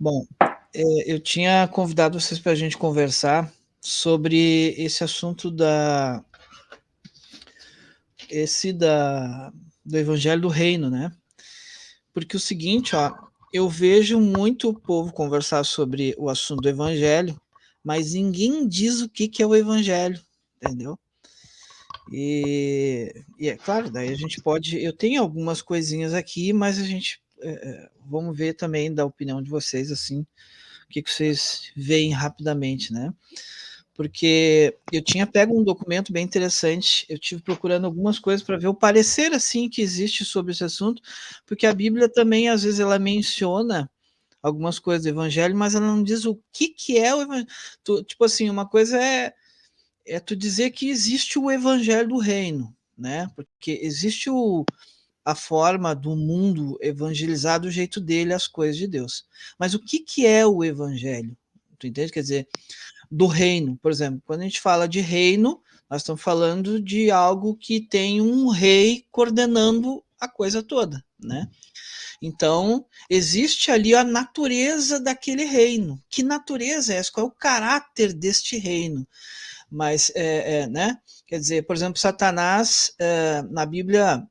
Bom, eu tinha convidado vocês para a gente conversar sobre esse assunto do Evangelho do Reino, né? Porque o seguinte, ó, eu vejo muito povo conversar sobre o assunto do Evangelho, mas ninguém diz o que é o Evangelho, entendeu? E é claro, daí a gente pode. Eu tenho algumas coisinhas aqui, mas a gente vamos ver também da opinião de vocês, assim, o que vocês veem rapidamente, né? Porque eu tinha pego um documento bem interessante, eu tive procurando algumas coisas para ver o parecer assim que existe sobre esse assunto, porque a Bíblia também às vezes ela menciona algumas coisas do Evangelho, mas ela não diz o que é o Evangelho. Tipo assim, uma coisa é tu dizer que existe o Evangelho do Reino, né? Porque existe a forma do mundo evangelizar do jeito dele as coisas de Deus. Mas o que é o Evangelho? Tu entende? Quer dizer, do reino, por exemplo, quando a gente fala de reino, nós estamos falando de algo que tem um rei coordenando a coisa toda, né? Então, existe ali a natureza daquele reino. Que natureza é essa? Qual é o caráter deste reino? Mas, né? Quer dizer, por exemplo, Satanás, na Bíblia,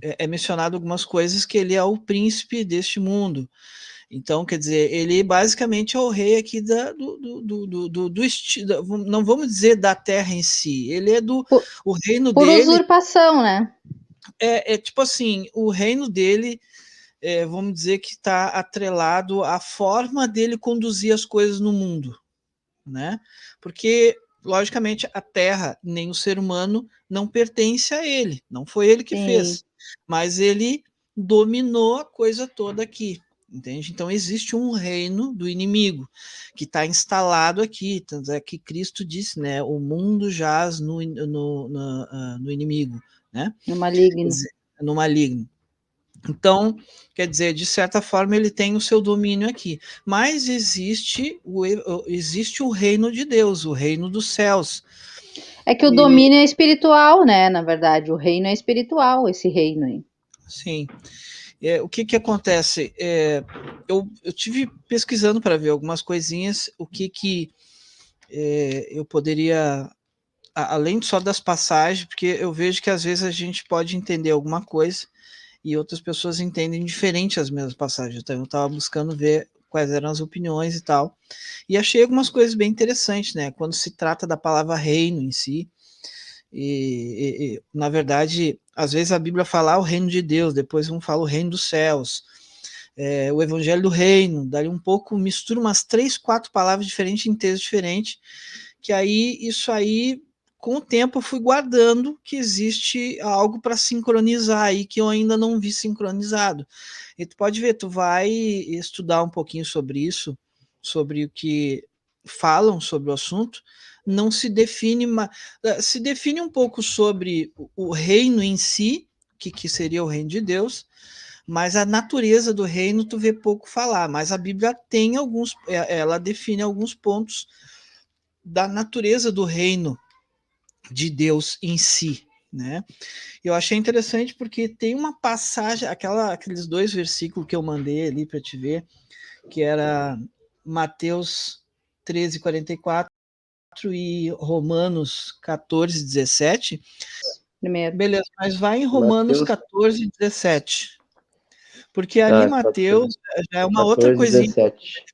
é mencionado algumas coisas que ele é o príncipe deste mundo. Então, quer dizer, ele basicamente é o rei aqui não vamos dizer da terra em si, ele é Por, o reino por dele, usurpação, né? tipo assim, o reino dele, vamos dizer que está atrelado à forma dele conduzir as coisas no mundo, né? Porque, logicamente, a terra, nem o ser humano, não pertence a ele, não foi ele que Sim. fez, mas ele dominou a coisa toda aqui, entende? Então existe um reino do inimigo que está instalado aqui, tanto é que Cristo disse, né? O mundo jaz no inimigo, né? No Quer maligno. dizer, no maligno. Então, quer dizer, de certa forma ele tem o seu domínio aqui, mas existe o reino de Deus, o reino dos céus. É que o E, domínio é espiritual, né? Na verdade, o reino é espiritual, esse reino aí. sim, o que acontece? Eu tive pesquisando para ver algumas coisinhas, o que eu poderia, além só das passagens, porque eu vejo que às vezes a gente pode entender alguma coisa e outras pessoas entendem diferente as mesmas passagens. Então eu estava buscando ver quais eram as opiniões e tal. E achei algumas coisas bem interessantes, né? Quando se trata da palavra reino em si, na verdade, às vezes a Bíblia fala o reino de Deus, depois um fala o reino dos céus, o evangelho do reino, dali um pouco mistura umas 3, 4 palavras diferentes em textos diferentes, que aí isso aí com o tempo eu fui guardando que existe algo para sincronizar aí que eu ainda não vi sincronizado. E tu pode ver, tu vai estudar um pouquinho sobre isso, sobre o que falam sobre o assunto, não se define, se define um pouco sobre o reino em si, que seria o reino de Deus, mas a natureza do reino tu vê pouco falar, mas a Bíblia tem alguns, ela define alguns pontos da natureza do reino de Deus em si, né? Eu achei interessante porque tem uma passagem, aqueles 2 versículos que eu mandei ali para te ver, que era Mateus 13:44 e Romanos 14:17. Primeiro. Beleza, mas vai em Romanos Mateus, 14:17, porque ali Mateus 14, já é uma outra 14, coisinha. 17.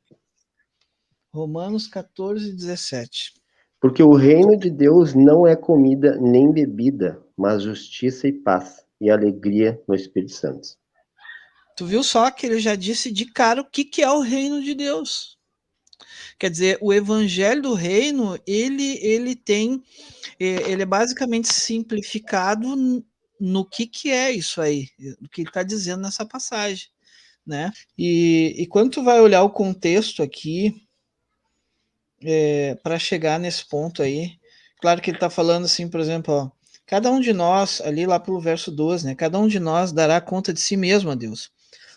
Romanos 14:17. Porque o reino de Deus não é comida nem bebida, mas justiça e paz e alegria no Espírito Santo. Tu viu só que ele já disse de cara o que é o reino de Deus. Quer dizer, o evangelho do reino, ele tem, ele é basicamente simplificado no que é isso aí, o que ele está dizendo nessa passagem, né? E quando tu vai olhar o contexto aqui, para chegar nesse ponto aí, claro que ele está falando assim, por exemplo, ó, cada um de nós, ali lá pelo verso 12, né? Cada um de nós dará conta de si mesmo a Deus.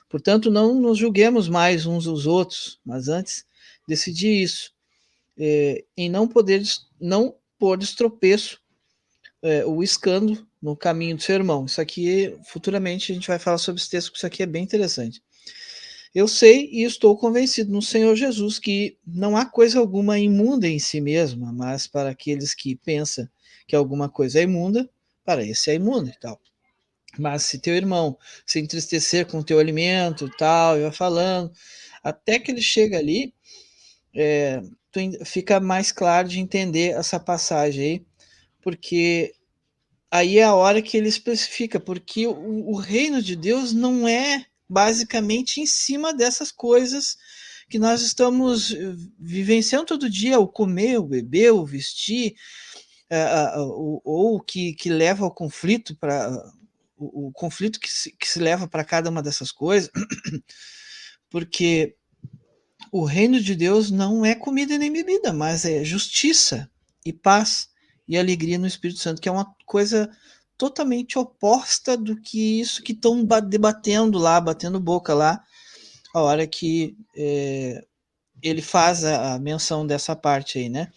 Portanto, não nos julguemos mais uns aos outros, mas antes decidir isso, em não pôr tropeço, o escândalo no caminho do seu irmão. Isso aqui, futuramente, a gente vai falar sobre esse texto, porque isso aqui é bem interessante. Eu sei e estou convencido no Senhor Jesus que não há coisa alguma imunda em si mesma, mas para aqueles que pensam que alguma coisa é imunda, para esse é imundo e tal. Mas se teu irmão se entristecer com o teu alimento e tal, e vai falando, até que ele chega ali, fica mais claro de entender essa passagem aí, porque aí é a hora que ele especifica, porque o reino de Deus não é basicamente em cima dessas coisas que nós estamos vivenciando todo dia, o comer, o beber, o vestir, ou que leva ao conflito, para o conflito que se leva para cada uma dessas coisas, porque o reino de Deus não é comida nem bebida, mas é justiça e paz e alegria no Espírito Santo, que é uma coisa totalmente oposta do que isso que estão debatendo lá, batendo boca lá, a hora que ele faz a menção dessa parte aí, né?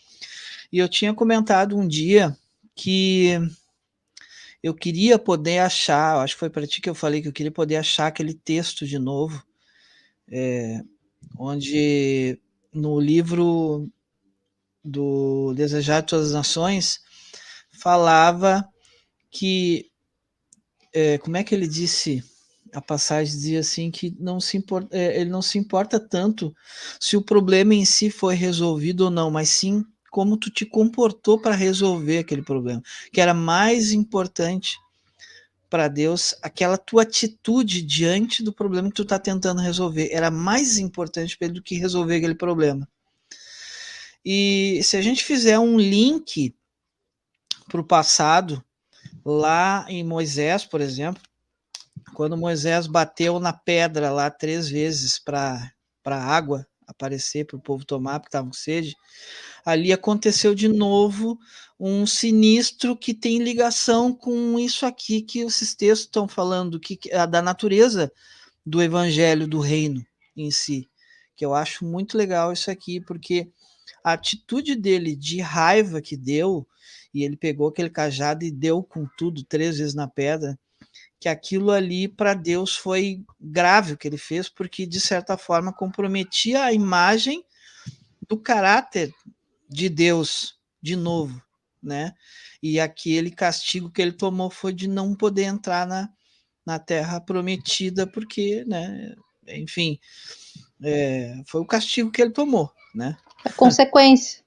E eu tinha comentado um dia que eu queria poder achar, acho que foi para ti que eu falei que eu queria poder achar aquele texto de novo, onde no livro do Desejar de Todas as Nações falava que, como é que ele disse? A passagem dizia assim que ele não se importa tanto se o problema em si foi resolvido ou não, mas sim como tu te comportou para resolver aquele problema, que era mais importante para Deus, aquela tua atitude diante do problema que tu está tentando resolver, era mais importante para ele do que resolver aquele problema. E se a gente fizer um link para o passado, lá em Moisés, por exemplo, quando Moisés bateu na pedra lá 3 vezes para a água aparecer, para o povo tomar, porque estava com sede, ali aconteceu de novo um sinistro que tem ligação com isso aqui que esses textos estão falando, da natureza do evangelho do reino em si, que eu acho muito legal isso aqui, porque a atitude dele de raiva que deu, e ele pegou aquele cajado e deu com tudo 3 vezes na pedra, que aquilo ali para Deus foi grave o que ele fez, porque de certa forma comprometia a imagem do caráter de Deus de novo, né? E aquele castigo que ele tomou foi de não poder entrar na terra prometida, porque, né? Enfim, foi o castigo que ele tomou, né? A consequência.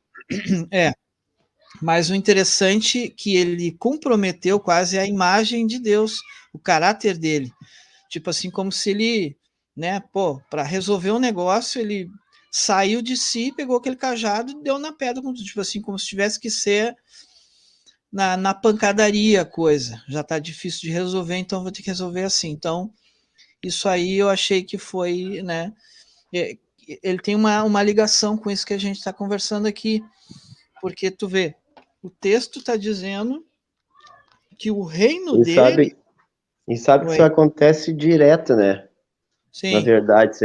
Mas o interessante é que ele comprometeu quase a imagem de Deus, o caráter dele. Tipo assim, como se ele, né, para resolver um negócio, ele saiu de si, pegou aquele cajado e deu na pedra, tipo assim, como se tivesse que ser na pancadaria a coisa. Já está difícil de resolver, então vou ter que resolver assim. Então, isso aí eu achei que foi, né, ele tem uma ligação com isso que a gente está conversando aqui, porque tu vê, o texto está dizendo que o reino E dele. sabe que isso Oi. acontece direto, né? Na Sim, verdade,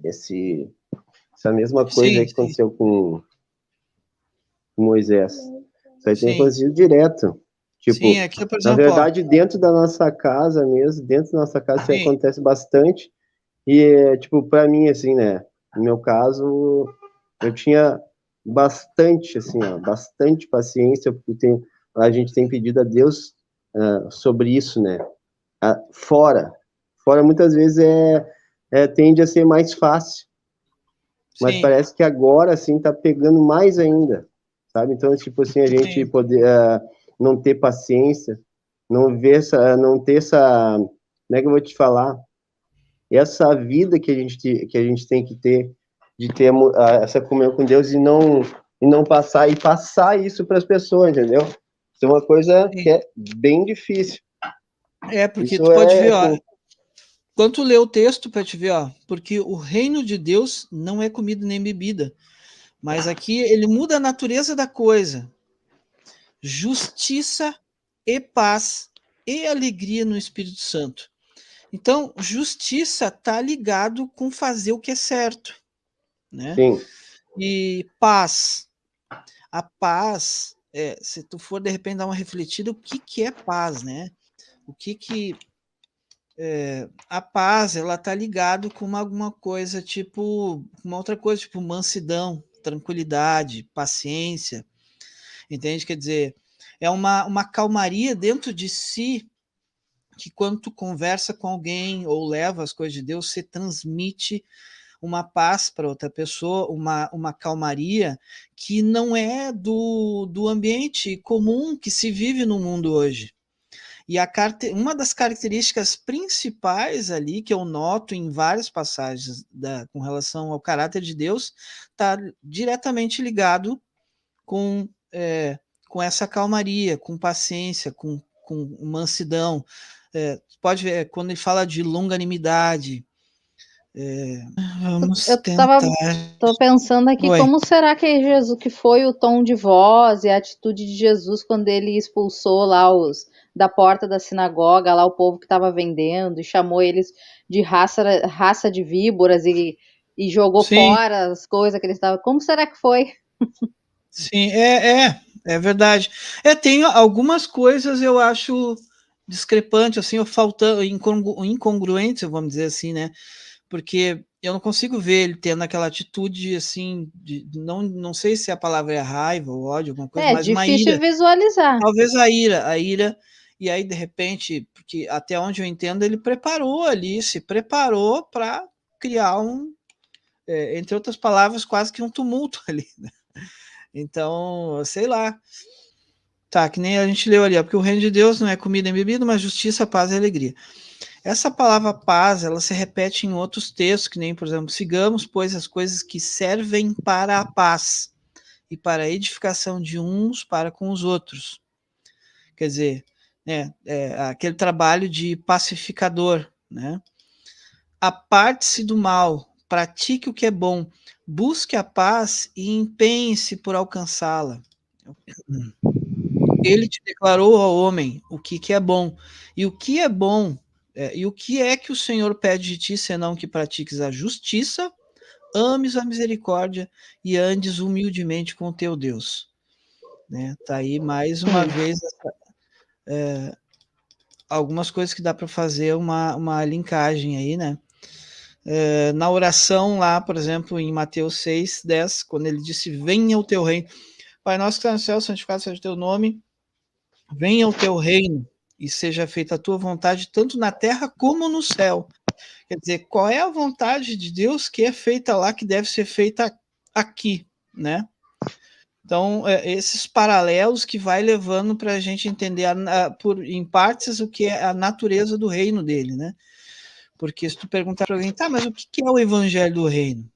essa mesma coisa aí sim, que sim, aconteceu com Moisés. Isso aí tem sim. acontecido direto. Sim, Tipo, aqui, por na exemplo, ó, verdade, dentro da nossa casa mesmo, dentro da nossa casa isso aí sim, acontece bastante. E, tipo, para mim, assim, né? No meu caso, eu tinha bastante, assim, ó, bastante paciência, porque a gente tem pedido a Deus sobre isso, né? Fora. Fora, muitas vezes, tende a ser mais fácil. Mas sim, parece que agora, assim, tá pegando mais ainda, sabe? Então, tipo assim, a gente sim, poder não ter paciência, não ter essa, como é que eu vou te falar? Essa vida que a gente tem que ter, de ter essa comunhão com Deus e não passar isso para as pessoas, entendeu? Isso é uma coisa que sim. é bem difícil. Porque Isso tu pode é, ver, ó, quando tu lê o texto para te ver, ó, porque o reino de Deus não é comida nem bebida, mas aqui ele muda a natureza da coisa. Justiça e paz e alegria no Espírito Santo. Então, justiça está ligado com fazer o que é certo, né? sim, E paz. A paz, se tu for de repente dar uma refletida, o que é paz, né? O que a paz, ela tá ligado com alguma coisa, tipo, uma outra coisa, tipo mansidão, tranquilidade, paciência, entende? Quer dizer, é uma calmaria dentro de si, que quando tu conversa com alguém ou leva as coisas de Deus, você transmite uma paz para outra pessoa, uma calmaria que não é do ambiente comum que se vive no mundo hoje. E uma das características principais ali, que eu noto em várias passagens com relação ao caráter de Deus, está diretamente ligado com, com essa calmaria, com paciência, com mansidão. Pode ver, quando ele fala de longanimidade, vamos Eu tava tentar. tô pensando aqui, Oi. como será que Jesus, que foi o tom de voz e a atitude de Jesus quando ele expulsou lá os da porta da sinagoga, lá o povo que estava vendendo, e chamou eles de raça de víboras e jogou Sim, fora as coisas que eles estavam. Como será que foi? sim, é verdade. Tem algumas coisas eu acho discrepante, assim, ou faltando, incongruentes, vamos dizer assim, né? Porque eu não consigo ver ele tendo aquela atitude, assim, não sei se a palavra é raiva ou ódio, alguma coisa, É mas uma difícil ira. visualizar. Talvez a ira, e aí, de repente, porque até onde eu entendo, ele se preparou para criar entre outras palavras, quase que um tumulto ali, né? Então, sei lá. Tá, que nem a gente leu ali, ó, porque o reino de Deus não é comida e bebida, mas justiça, paz e alegria. Essa palavra paz, ela se repete em outros textos, que nem, por exemplo, sigamos, pois, as coisas que servem para a paz e para a edificação de uns para com os outros. Quer dizer, aquele trabalho de pacificador, né? Aparte-se do mal, pratique o que é bom, busque a paz e empenhe-se por alcançá-la. Ele te declarou ao homem o que é bom. E o que é bom, e o que é que o Senhor pede de ti, senão que pratiques a justiça, ames a misericórdia e andes humildemente com o teu Deus. Né? Tá aí mais uma vez algumas coisas que dá para fazer uma linkagem aí, né? Na oração lá, por exemplo, em Mateus 6:10, quando ele disse, venha o teu reino. Pai nosso que está no céu, santificado seja o teu nome, venha o teu reino e seja feita a tua vontade, tanto na terra como no céu. Quer dizer, qual é a vontade de Deus que é feita lá, que deve ser feita aqui, né? Então, esses paralelos que vai levando para a gente entender, em partes, o que é a natureza do reino dele, né? Porque se tu perguntar para alguém, tá, mas o que é o evangelho do reino?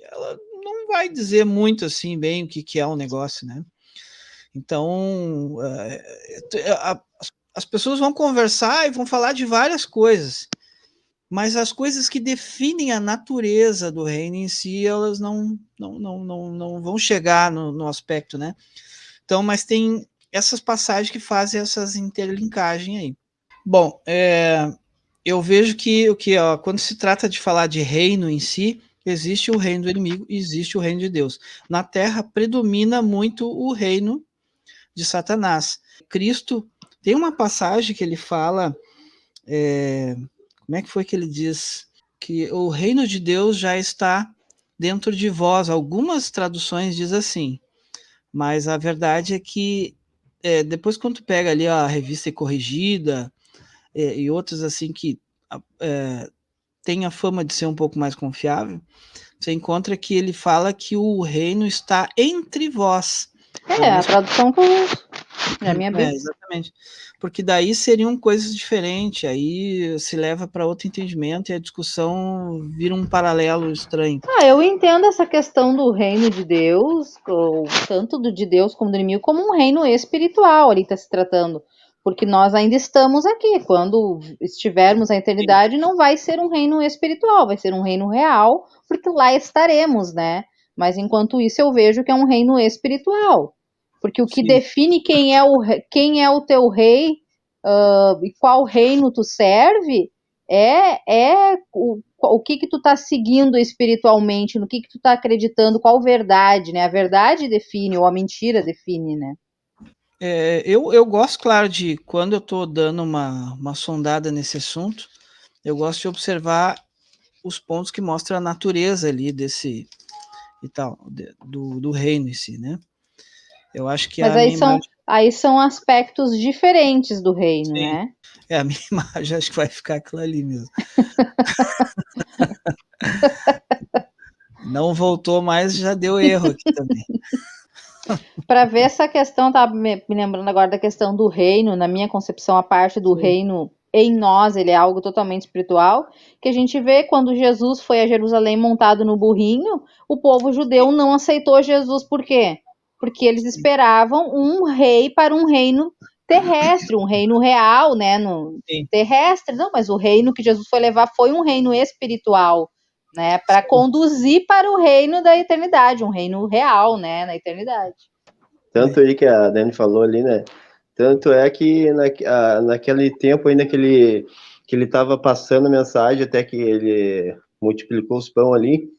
Ela não vai dizer muito assim bem o que é o negócio, né? Então, as pessoas vão conversar e vão falar de várias coisas, mas as coisas que definem a natureza do reino em si, elas não vão chegar no aspecto, né? Então, mas tem essas passagens que fazem essas interlinkagens aí. Bom, eu vejo que ó, quando se trata de falar de reino em si, existe o reino do inimigo e existe o reino de Deus. Na Terra predomina muito o reino de Satanás. Cristo tem uma passagem que ele fala, como é que foi que ele diz? Que o reino de Deus já está dentro de vós. Algumas traduções diz assim, mas a verdade é que depois quando tu pega ali a revista corrigida e outras assim que tem a fama de ser um pouco mais confiável, você encontra que ele fala que o reino está entre vós. A tradução que eu uso. É a minha Bíblia. Exatamente. Porque daí seriam coisas diferentes, aí se leva para outro entendimento e a discussão vira um paralelo estranho. Eu entendo essa questão do reino de Deus, ou tanto do de Deus como do inimigo, como um reino espiritual ali está se tratando. Porque nós ainda estamos aqui. Quando estivermos na eternidade, não vai ser um reino espiritual, vai ser um reino real, porque lá estaremos, né? Mas enquanto isso, eu vejo que é um reino espiritual. Porque o que Sim. define quem é o teu rei e qual reino tu serve é o que tu tá seguindo espiritualmente, no que tu tá acreditando, qual verdade, né? A verdade define, ou a mentira define, né? Eu gosto, claro, de quando eu estou dando uma sondada nesse assunto, eu gosto de observar os pontos que mostram a natureza ali desse e tal, do reino em si, né? Eu acho que Mas a minha imagem... aí são aspectos diferentes do reino, Sim, né? a minha imagem acho que vai ficar aquilo ali mesmo. Não voltou mais, já deu erro aqui também. Para ver essa questão, tá me lembrando agora da questão do reino, na minha concepção, a parte do Sim. reino em nós, ele é algo totalmente espiritual, que a gente vê quando Jesus foi a Jerusalém montado no burrinho, o povo judeu não aceitou Jesus, por quê? Porque eles esperavam um rei para um reino terrestre, um reino real, né, no Sim. terrestre, não, mas o reino que Jesus foi levar foi um reino espiritual, né, para conduzir para o reino da eternidade, um reino real, né, na eternidade. Tanto aí que a Dani falou ali, né? Tanto é que naquele tempo ainda que ele estava passando a mensagem, até que ele multiplicou os pão ali,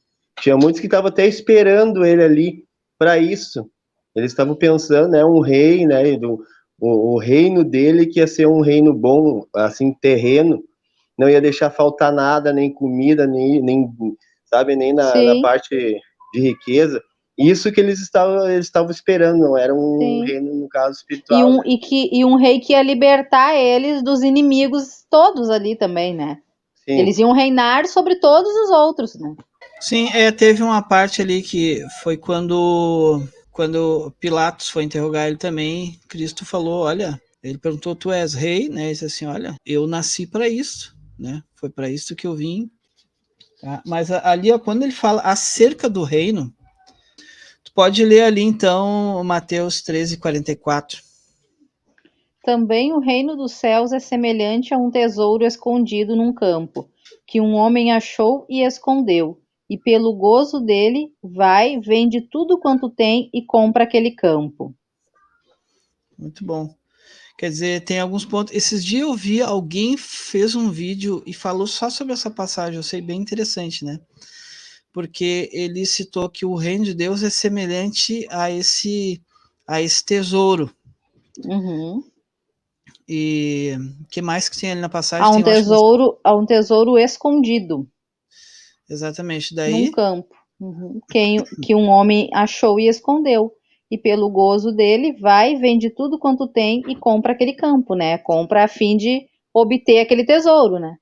tinha muitos que estavam até esperando ele ali para isso. Eles estavam pensando, né? Um rei, né? O reino dele que ia ser um reino bom, assim, terreno, não ia deixar faltar nada, nem comida, nem sabe, nem na Sim, parte de riqueza. Isso que eles estavam esperando, não era um sim. reino, no caso, espiritual, né? E um rei que ia libertar eles dos inimigos todos ali também, né? Sim, Eles iam reinar sobre todos os outros, né? Sim, teve uma parte ali que foi quando Pilatos foi interrogar ele também, Cristo falou, olha, ele perguntou, tu és rei, né? Ele disse assim, olha, eu nasci para isso, né? Foi para isso que eu vim. Tá? Mas ali, ó, quando ele fala acerca do reino, tu pode ler ali então Mateus 13:44. Também o reino dos céus é semelhante a um tesouro escondido num campo, que um homem achou e escondeu. E pelo gozo dele, vai, vende tudo quanto tem e compra aquele campo. Muito bom. Quer dizer, tem alguns pontos. Esses dias eu vi alguém fez um vídeo e falou só sobre essa passagem. Eu sei, bem interessante, né? Porque ele citou que o reino de Deus é semelhante a esse tesouro. Uhum. E o que mais que tem ali na passagem? Há Tem, eu acho, há um tesouro escondido exatamente. num Daí, campo, uhum, que um homem achou e escondeu. E pelo gozo dele, vai, vende tudo quanto tem e compra aquele campo, né? Compra a fim de obter aquele tesouro, né?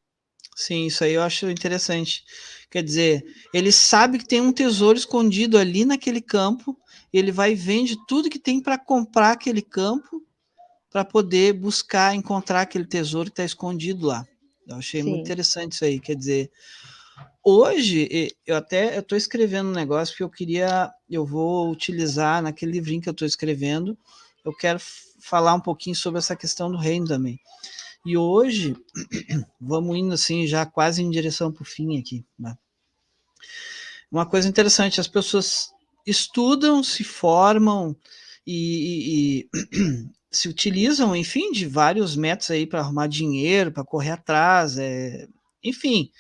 sim, isso aí eu acho interessante. Quer dizer, ele sabe que tem um tesouro escondido ali naquele campo, ele vai e vende tudo que tem para comprar aquele campo, para poder buscar encontrar aquele tesouro que está escondido lá. Eu achei muito Sim. interessante isso aí. Quer dizer, hoje eu estou escrevendo um negócio que eu vou utilizar naquele livrinho que eu estou escrevendo. Eu quero falar um pouquinho sobre essa questão do reino também. E hoje vamos indo assim já quase em direção para o fim aqui. Né? Uma coisa interessante, as pessoas estudam, se formam e se utilizam, enfim, de vários métodos aí para arrumar dinheiro, para correr atrás, enfim,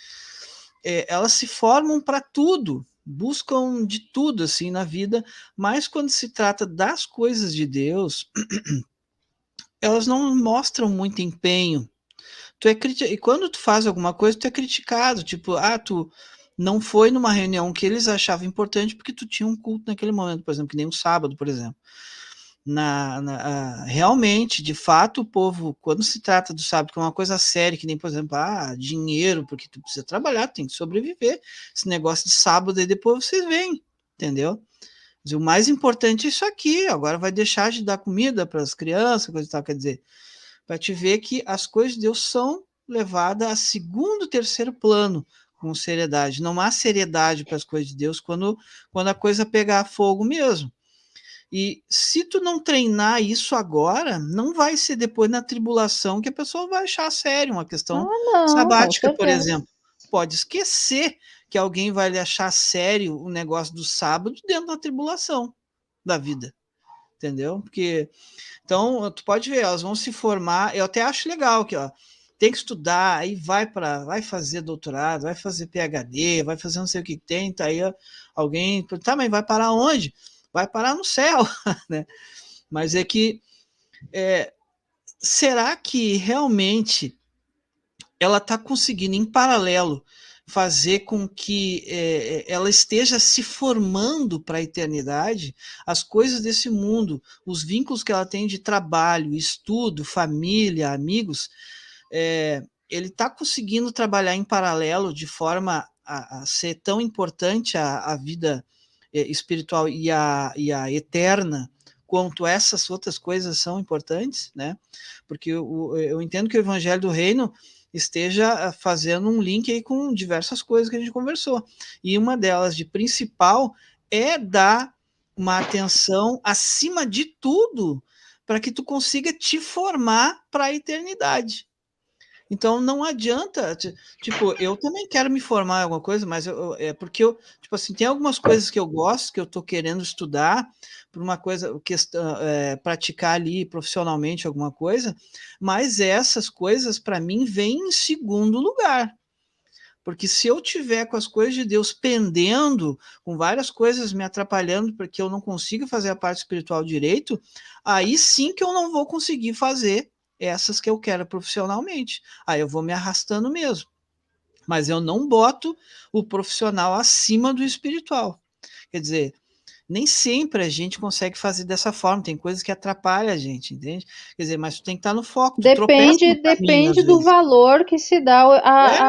elas se formam para tudo, buscam de tudo assim na vida, mas quando se trata das coisas de Deus, elas não mostram muito empenho. E quando tu faz alguma coisa, tu é criticado, tipo, tu não foi numa reunião que eles achavam importante porque tu tinha um culto naquele momento, por exemplo, que nem um sábado, por exemplo. Realmente, de fato, o povo, quando se trata do sábado, que é uma coisa séria, que nem, por exemplo, dinheiro, porque tu precisa trabalhar, tem que sobreviver. Esse negócio de sábado aí depois vocês veem, entendeu? Mas o mais importante é isso aqui, agora vai deixar de dar comida para as crianças, coisa e tal, quer dizer, para te ver que as coisas de Deus são levadas a segundo, terceiro plano, com seriedade. Não há seriedade para as coisas de Deus quando a coisa pegar fogo mesmo. E se tu não treinar isso agora, não vai ser depois na tribulação que a pessoa vai achar sério uma questão Não, com sabática, por certeza. exemplo. Pode esquecer que alguém vai lhe achar sério o negócio do sábado dentro da tribulação da vida, entendeu? Porque então tu pode ver, elas vão se formar. Eu até acho legal que tem que estudar, aí vai fazer doutorado, vai fazer PhD, vai fazer não sei o que tem, tá aí alguém, tá, mas vai parar onde? Vai parar no céu, né? Mas é que será que realmente ela está conseguindo, em paralelo, fazer com que ela esteja se formando para a eternidade, as coisas desse mundo, os vínculos que ela tem de trabalho, estudo, família, amigos, ele está conseguindo trabalhar em paralelo de forma a ser tão importante a vida espiritual e a eterna, quanto essas outras coisas são importantes, né? Porque eu entendo que o Evangelho do Reino esteja fazendo um link aí com diversas coisas que a gente conversou. E uma delas, de principal, é dar uma atenção acima de tudo para que tu consiga te formar para a eternidade. Então não adianta, tipo, eu também quero me formar em alguma coisa, mas é porque eu, tipo assim, tem algumas coisas que eu gosto, que eu estou querendo estudar, por uma coisa, questão, praticar ali profissionalmente alguma coisa, mas essas coisas, para mim, vêm em segundo lugar. Porque se eu tiver com as coisas de Deus pendendo, com várias coisas me atrapalhando, porque eu não consigo fazer a parte espiritual direito, aí sim que eu não vou conseguir fazer essas que eu quero profissionalmente. Aí eu vou me arrastando mesmo. Mas eu não boto o profissional acima do espiritual. Quer dizer, nem sempre a gente consegue fazer dessa forma, tem coisas que atrapalham a gente, entende? Quer dizer, mas tu tem que estar no foco, tu tropeça no caminho às Depende do vezes. valor que se dá É,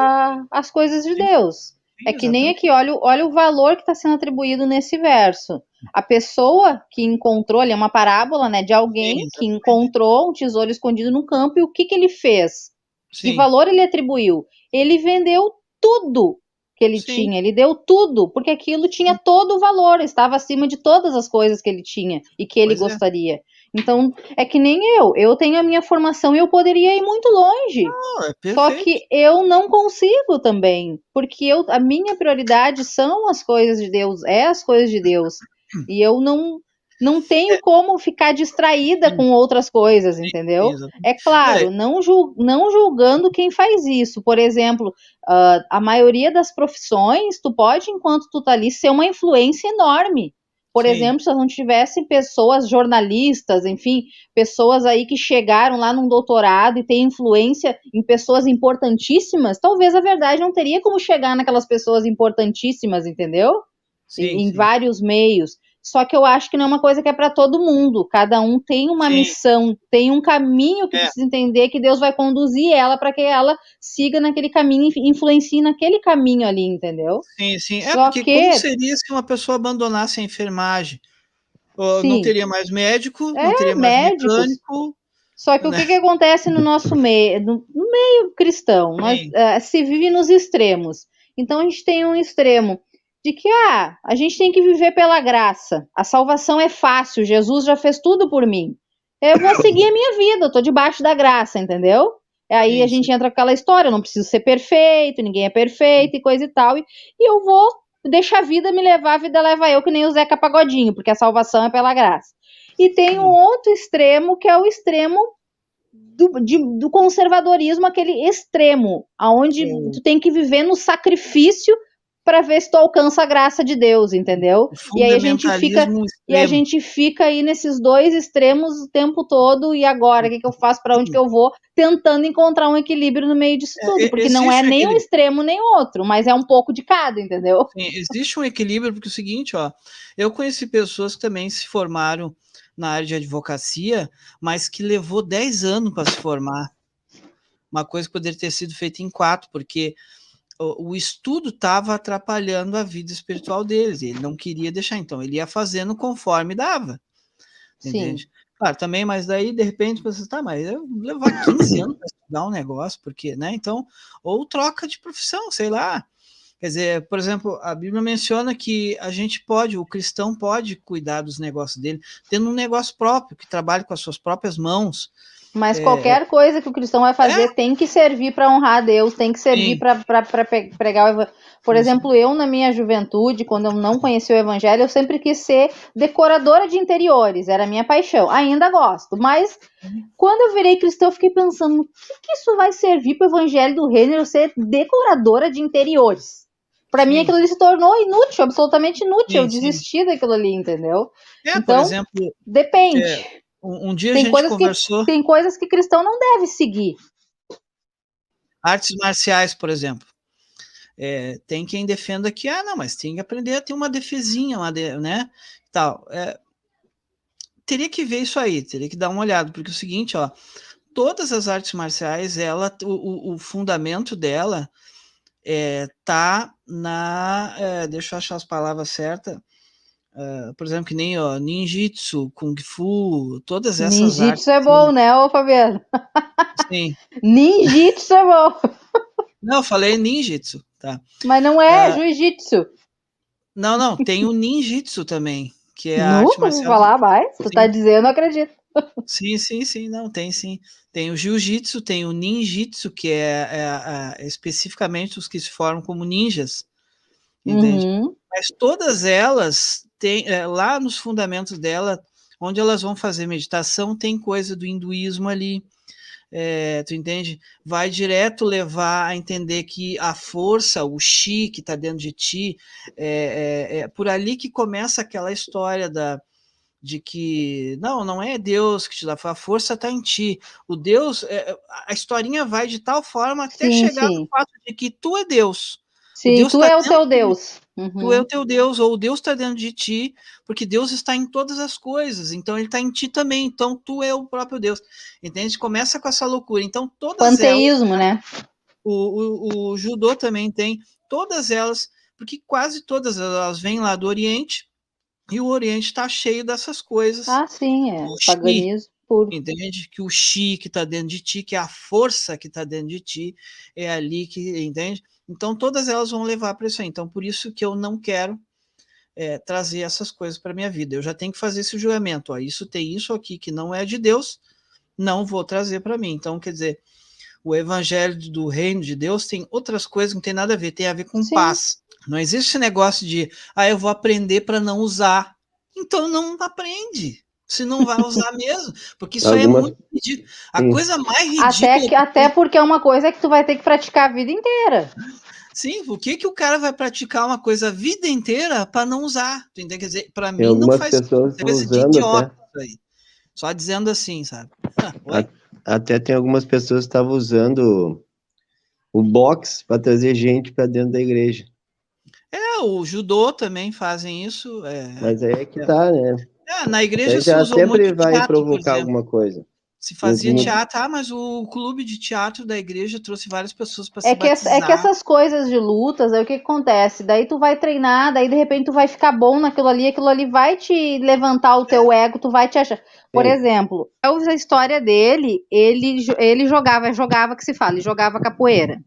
às coisas de sim, Deus. sim, É que nem exatamente. aqui, olha o valor que está sendo atribuído nesse verso. A pessoa que encontrou, ali é uma parábola, né, de alguém Sim, que encontrou um tesouro escondido no campo e o que ele fez? Que sim, valor ele atribuiu? Ele vendeu tudo que ele sim. tinha, ele deu tudo, porque aquilo tinha todo o valor, estava acima de todas as coisas que ele tinha e que ele Pois é. gostaria. Então, é que nem eu tenho a minha formação e eu poderia ir muito longe. Não, é Só perfeito. que eu não consigo também, porque a minha prioridade são as coisas de Deus, é as coisas de Deus. E eu não tenho É, como ficar distraída sim, com outras coisas, sim, entendeu? exatamente. É claro, não julgando quem faz isso. Por exemplo, a maioria das profissões, tu pode, enquanto tu tá ali, ser uma influência enorme. Por Sim, exemplo, se não tivessem pessoas jornalistas, enfim, pessoas aí que chegaram lá num doutorado e têm influência em pessoas importantíssimas, talvez a verdade não teria como chegar naquelas pessoas importantíssimas, entendeu? sim, Em sim, vários meios. Só que eu acho que não é uma coisa que é para todo mundo. Cada um tem uma sim. missão, tem um caminho que É, precisa entender que Deus vai conduzir ela para que ela siga naquele caminho, influencie naquele caminho ali, entendeu? sim, sim. É, Só porque como que, seria se uma pessoa abandonasse a enfermagem? Não sim, teria mais médico, não teria é mais médicos. mecânico, Só que o né? que acontece no nosso meio, no meio cristão? Nós Sim, se vive nos extremos. Então a gente tem um extremo de que a gente tem que viver pela graça. A salvação é fácil, Jesus já fez tudo por mim. Eu vou seguir a minha vida, eu tô debaixo da graça, entendeu? Aí a sim, sim. gente entra com aquela história, eu não preciso ser perfeito, ninguém é perfeito e coisa e tal, e eu vou deixar a vida me levar, a vida leva eu, que nem o Zeca Pagodinho, porque a salvação é pela graça. E tem um Sim, outro extremo, que é o extremo do conservadorismo, aquele extremo, aonde o tu tem que viver no sacrifício para ver se tu alcança a graça de Deus, entendeu? fundamentalismo E a extremo. gente fica aí nesses dois extremos o tempo todo. E agora, o que eu faço? Para onde que eu vou? Tentando encontrar um equilíbrio no meio disso tudo, porque não é Existe um nem um equilíbrio. extremo nem outro, mas é um pouco de cada, entendeu? Sim, existe um equilíbrio, porque é o seguinte, ó, eu conheci pessoas que também se formaram na área de advocacia, mas que levou 10 anos para se formar. Uma coisa que poderia ter sido feita em 4, porque o estudo estava atrapalhando a vida espiritual deles, ele não queria deixar, então ele ia fazendo conforme dava, Sim. entende? Claro, também, mas daí, de repente, você, tá, mas eu vou levar 15 anos para estudar um negócio, porque, né, então, ou troca de profissão, sei lá. Quer dizer, por exemplo, a Bíblia menciona que a gente pode, o cristão pode cuidar dos negócios dele, tendo um negócio próprio, que trabalhe com as suas próprias mãos. Mas É, qualquer coisa que o cristão vai é, fazer tem que servir para honrar a Deus, tem que servir sim, para pregar o evangelho. Por isso, exemplo, eu, na minha juventude, quando eu não conheci o evangelho, eu sempre quis ser decoradora de interiores, era a minha paixão. Ainda gosto, mas quando eu virei cristão, eu fiquei pensando: o que isso vai servir para o evangelho do reino, eu ser decoradora de interiores? Para mim, sim, aquilo ali se tornou inútil, absolutamente inútil. Eu sim, sim. desisti daquilo ali, entendeu? Por Então, exemplo, depende. um dia a gente conversou. Tem coisas que cristão não deve seguir. Artes marciais, por exemplo. Tem quem defenda que, não, mas tem que aprender a ter uma defesinha, né? Tal. Teria que ver isso aí, teria que dar uma olhada, porque é o seguinte, ó, todas as artes marciais, o fundamento dela tá deixa eu achar as palavras certas, por exemplo, que nem ninjitsu, kung fu, todas essas artes. Ninjitsu é bom, né, ô Fabiano? Sim. Ninjitsu é bom. Não, eu falei ninjitsu, tá? Mas não é jiu-jitsu. Não, tem o ninjitsu também, que é a arte Nunca ouvi marcial. falar mais. Tu tá dizendo, eu acredito. Sim, não, tem sim. Tem o jiu-jitsu, tem o ninjitsu, que é especificamente os que se formam como ninjas, entende? Uhum. Mas todas elas têm, lá nos fundamentos dela, onde elas vão fazer meditação, tem coisa do hinduísmo ali, tu entende? Vai direto levar a entender que a força, o chi que está dentro de ti, é por ali que começa aquela história de que não é Deus que te dá, a força está em ti. O Deus, a historinha vai de tal forma até chegar no fato de que tu é Deus. Sim, o Deus tu tá é o teu Deus. Tu é o teu Deus, ou o Deus está dentro de ti, porque Deus está em todas as coisas, então ele está em ti também, então tu é o próprio Deus. Entende? Começa com essa loucura. Então todas Panteísmo, né? O judô também tem, todas elas, porque quase todas elas vêm lá do Oriente, e o Oriente está cheio dessas coisas. Sim, paganismo puro. Entende? Que o chi que está dentro de ti, que é a força que está dentro de ti, é ali que, entende? Então todas elas vão levar para isso aí. Então por isso que eu não quero trazer essas coisas para minha vida. Eu já tenho que fazer esse julgamento. Isso tem isso aqui que não é de Deus, não vou trazer para mim. Então, quer dizer, o evangelho do reino de Deus tem outras coisas que não tem nada a ver, tem a ver com paz. Não existe esse negócio de, eu vou aprender para não usar. Então não aprende. Você não vai usar mesmo, porque isso é muito ridículo. A coisa mais ridícula... Até porque é uma coisa que tu vai ter que praticar a vida inteira. Sim, por que o cara vai praticar uma coisa a vida inteira para não usar? Entendeu? Quer dizer, para mim não faz pessoas coisa de idiota aí. Só dizendo assim, sabe? Até tem algumas pessoas que estavam usando o boxe para trazer gente para dentro da igreja. O judô também fazem isso. Mas aí é que tá, né? Na igreja se já usou sempre muito vai teatro, provocar alguma coisa. Se fazia teatro, mas o clube de teatro da igreja trouxe várias pessoas para se batizar. É que essas coisas de lutas, aí o que acontece? Daí tu vai treinar, daí de repente tu vai ficar bom naquilo ali vai te levantar o teu ego, tu vai te achar. Por exemplo, a história dele, ele jogava que se fala, ele jogava capoeira.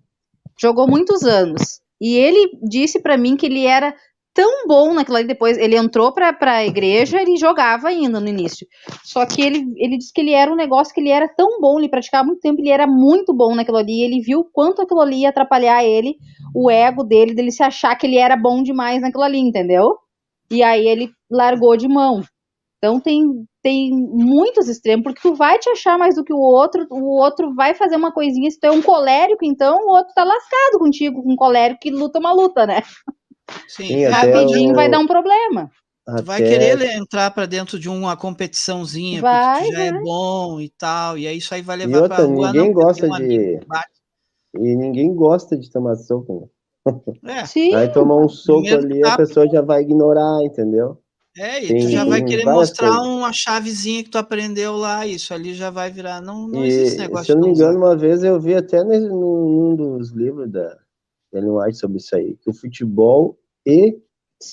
Jogou muitos anos. E ele disse para mim que ele era tão bom naquilo ali, depois ele entrou para a igreja, ele jogava ainda no início. Só que ele disse que ele era um negócio que ele era tão bom, ele praticava muito tempo, ele era muito bom naquilo ali, e ele viu quanto aquilo ali ia atrapalhar ele, o ego dele se achar que ele era bom demais naquilo ali, entendeu? E aí ele largou de mão. Então tem muitos extremos, porque tu vai te achar mais do que o outro vai fazer uma coisinha, se tu é um colérico, então o outro tá lascado contigo, com um colérico que luta uma luta, né? Sim, rapidinho vai dar um problema. Tu vai querer entrar para dentro de uma competiçãozinha, porque tu já é bom e tal, e aí isso aí vai levar para a rua. Ninguém gosta de... E ninguém gosta de tomar soco. Sim. Vai tomar um soco ali, a pessoa já vai ignorar, entendeu? E tu já vai querer mostrar uma chavezinha que tu aprendeu lá, isso ali já vai virar, não existe negócio. Se eu não me engano, uma vez eu vi até num dos livros da Ellen White sobre isso aí, que o futebol e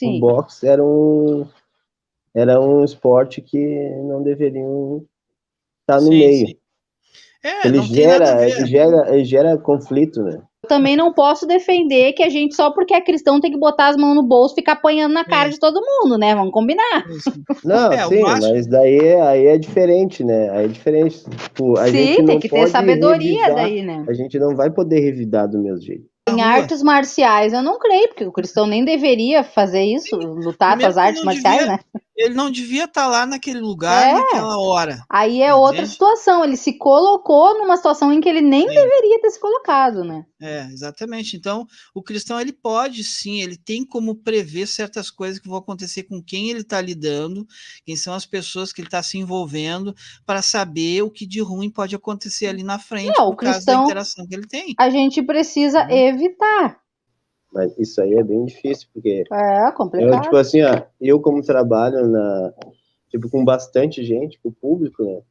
o boxe era um esporte que não deveriam estar no meio. Ele gera conflito, né? Eu também não posso defender que a gente, só porque é cristão, tem que botar as mãos no bolso e ficar apanhando na cara de todo mundo, né? Vamos combinar. Não, sim, mas daí aí é diferente, né? Aí é diferente. Tipo, a gente não tem que ter sabedoria daí, né? A gente não vai poder revidar do mesmo jeito. em rua. artes marciais, eu não creio, porque o cristão nem deveria fazer isso, lutar com Primeiro as que ele artes não marciais, devia, né? ele não devia estar lá naquele lugar, É, naquela hora, aí é outra entende? situação. Ele se colocou numa situação em que ele nem Sim. deveria ter se colocado, né? Exatamente. Então, o cristão, ele pode sim, ele tem como prever certas coisas que vão acontecer com quem ele está lidando, quem são as pessoas que ele está se envolvendo, para saber o que de ruim pode acontecer ali na frente, Não, o por causa da cristão, interação que ele tem. a gente precisa Né? evitar. Mas isso aí é bem difícil, porque É eu, complicado. tipo assim, ó, eu como trabalho tipo, com bastante gente, com o público, né?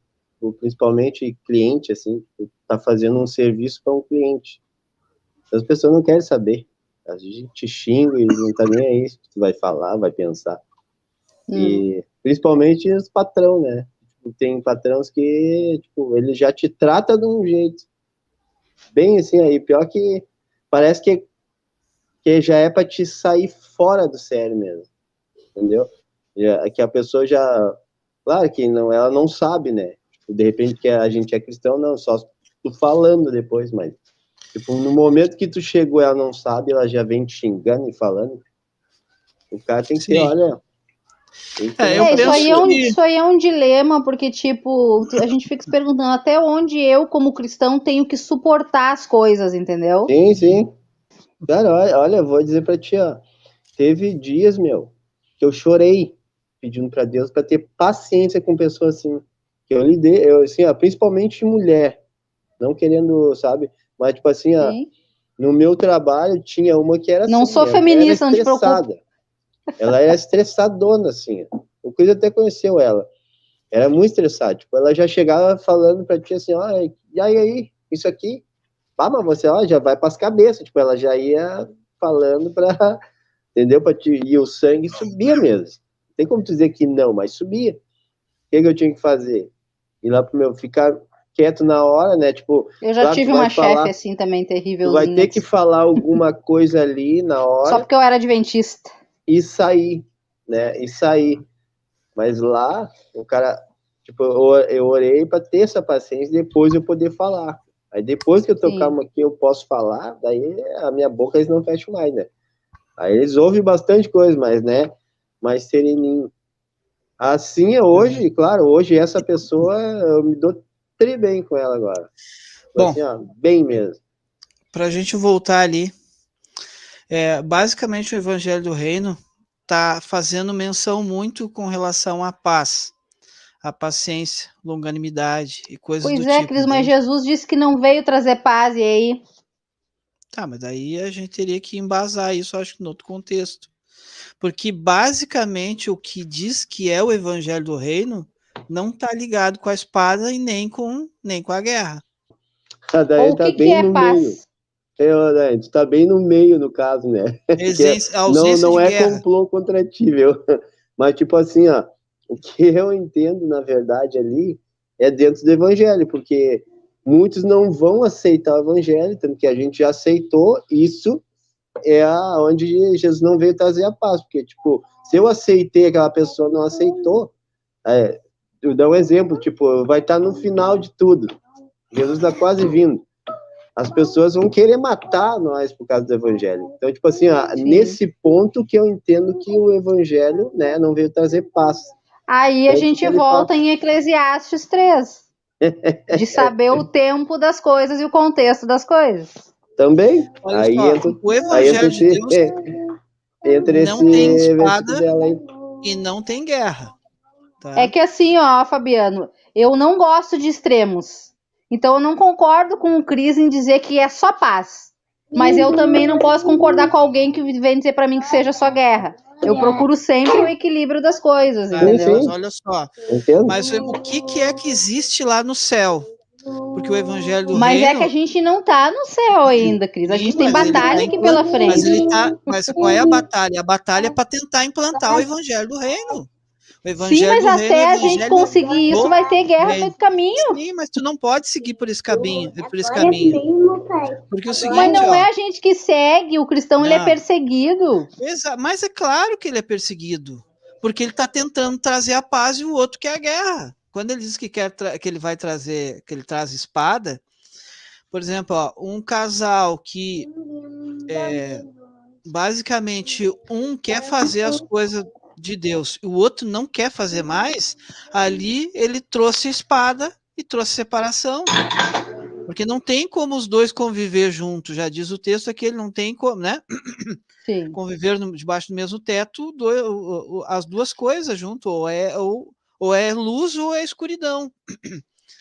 Principalmente cliente, assim, tá fazendo um serviço para um cliente. As pessoas não querem saber. A gente te xinga e não tá nem aí se tu vai falar, vai pensar. E principalmente os patrão, né? Tipo, tem patrões que, tipo, ele já te trata de um jeito. Bem assim, aí, pior que parece que já é para te sair fora do sério mesmo, entendeu? Que a pessoa já, claro que não, ela não sabe, né? Tipo, de repente que a gente é cristão, não, só tu falando depois, mas tipo, no momento que tu chegou, ela não sabe, ela já vem te xingando e falando. O cara tem que ter, Sim. olha, tem que ter Eu Isso aí penso que... isso aí é um dilema, porque, tipo, a gente fica se perguntando até onde eu, como cristão, tenho que suportar as coisas, entendeu? Sim, sim. Cara, olha, eu vou dizer pra ti, ó, teve dias, meu, que eu chorei pedindo pra Deus pra ter paciência com pessoas assim, que eu lidei, assim, ó, principalmente mulher, não querendo, sabe, mas tipo assim, ó, Sim. no meu trabalho tinha uma que era Não assim, sou ela era feminista, não te preocupe. estressada, ela era estressadona, assim, o Cris até conheceu ela, era muito estressada, tipo, ela já chegava falando pra ti assim, ó, e aí, isso aqui, mas você, ó, já vai pras cabeças, tipo, ela já ia falando pra, entendeu, pra ti, e o sangue subia mesmo, não tem como dizer que não, mas subia, o que eu tinha que fazer? Ir lá pro meu, ficar quieto na hora, né, tipo, Eu já claro, tive uma chefe assim também, tu vai terrívelzinha. ter que falar alguma coisa ali na Só hora, porque eu era adventista. e sair, né? E sair. Mas lá, o cara, tipo, eu orei para ter essa paciência e depois eu poder falar. Aí depois que eu tocar Sim. aqui, eu posso falar, daí a minha boca eles não fecham mais, né? Aí eles ouvem bastante coisa, mas, né? Mais sereninho. Assim, hoje, claro, hoje essa pessoa, eu me dou tri bem com ela agora. Bom, assim, ó, bem mesmo. para a gente voltar ali, basicamente o Evangelho do Reino está fazendo menção muito com relação à paz, à paciência, longanimidade e coisas do Pois é, tipo, Cris, mas entende? Jesus disse que não veio trazer paz, e aí? Tá, mas daí a gente teria que embasar isso, acho que em outro contexto. Porque basicamente o que diz que é o Evangelho do Reino não está ligado com a espada e nem com a guerra. Daí Ou o tá que bem é no meio. paz? Né, tu tá bem no meio, no caso, né? Que A ausência não de é guerra. complô contra ti, viu? Mas, tipo assim, ó, o que eu entendo, na verdade, ali, é dentro do evangelho, porque muitos não vão aceitar o evangelho, tanto que a gente já aceitou, isso é onde Jesus não veio trazer a paz, porque, tipo, se eu aceitei, aquela pessoa não aceitou, eu dou um exemplo, tipo, vai estar no final de tudo, Jesus está quase vindo, as pessoas vão querer matar nós por causa do evangelho. Então, tipo assim, ó, nesse ponto que eu entendo que o evangelho, né, não veio trazer paz. Aí a Tanto que gente ele fala... volta em Eclesiastes 3, de saber o tempo das coisas e o contexto das coisas. Também, Olha só, o Evangelho de Deus entra esse não tem versículo espada dela aí. e não tem guerra. Tá? É que assim, ó, Fabiano, eu não gosto de extremos. Então eu não concordo com o Cris em dizer que é só paz. Mas eu também não posso concordar com alguém que vem dizer para mim que seja só guerra. Eu procuro sempre o equilíbrio das coisas, entendeu? Mas olha só, Entendo. mas o que é que existe lá no céu? Porque o Evangelho do Mas é que a Reino... gente não tá no céu ainda, Cris. A Sim, gente tem mas ele batalha está aqui pela frente. Mas qual é a batalha? A batalha é para tentar implantar o Evangelho do Reino. O Sim, Evangelho mas do Reino é o até a gente Evangelho conseguir isso, do vai ter guerra no meio Reino. do caminho. Sim, mas tu não pode seguir por esse caminho, Porque é o Mas seguinte, não ó. é a gente que segue, o cristão ele é Não, perseguido. mas é claro que ele é perseguido, porque ele está tentando trazer a paz e o outro quer a guerra. Quando ele diz que ele vai trazer, que ele traz espada, Por exemplo, ó, um casal que basicamente um quer fazer as coisas de Deus e o outro não quer fazer mais, ali ele trouxe espada e trouxe separação. Porque não tem como os dois conviver juntos, já diz o texto aqui, ele não tem como, né? Sim. Conviver debaixo do mesmo teto, as duas coisas junto, ou é luz ou é escuridão.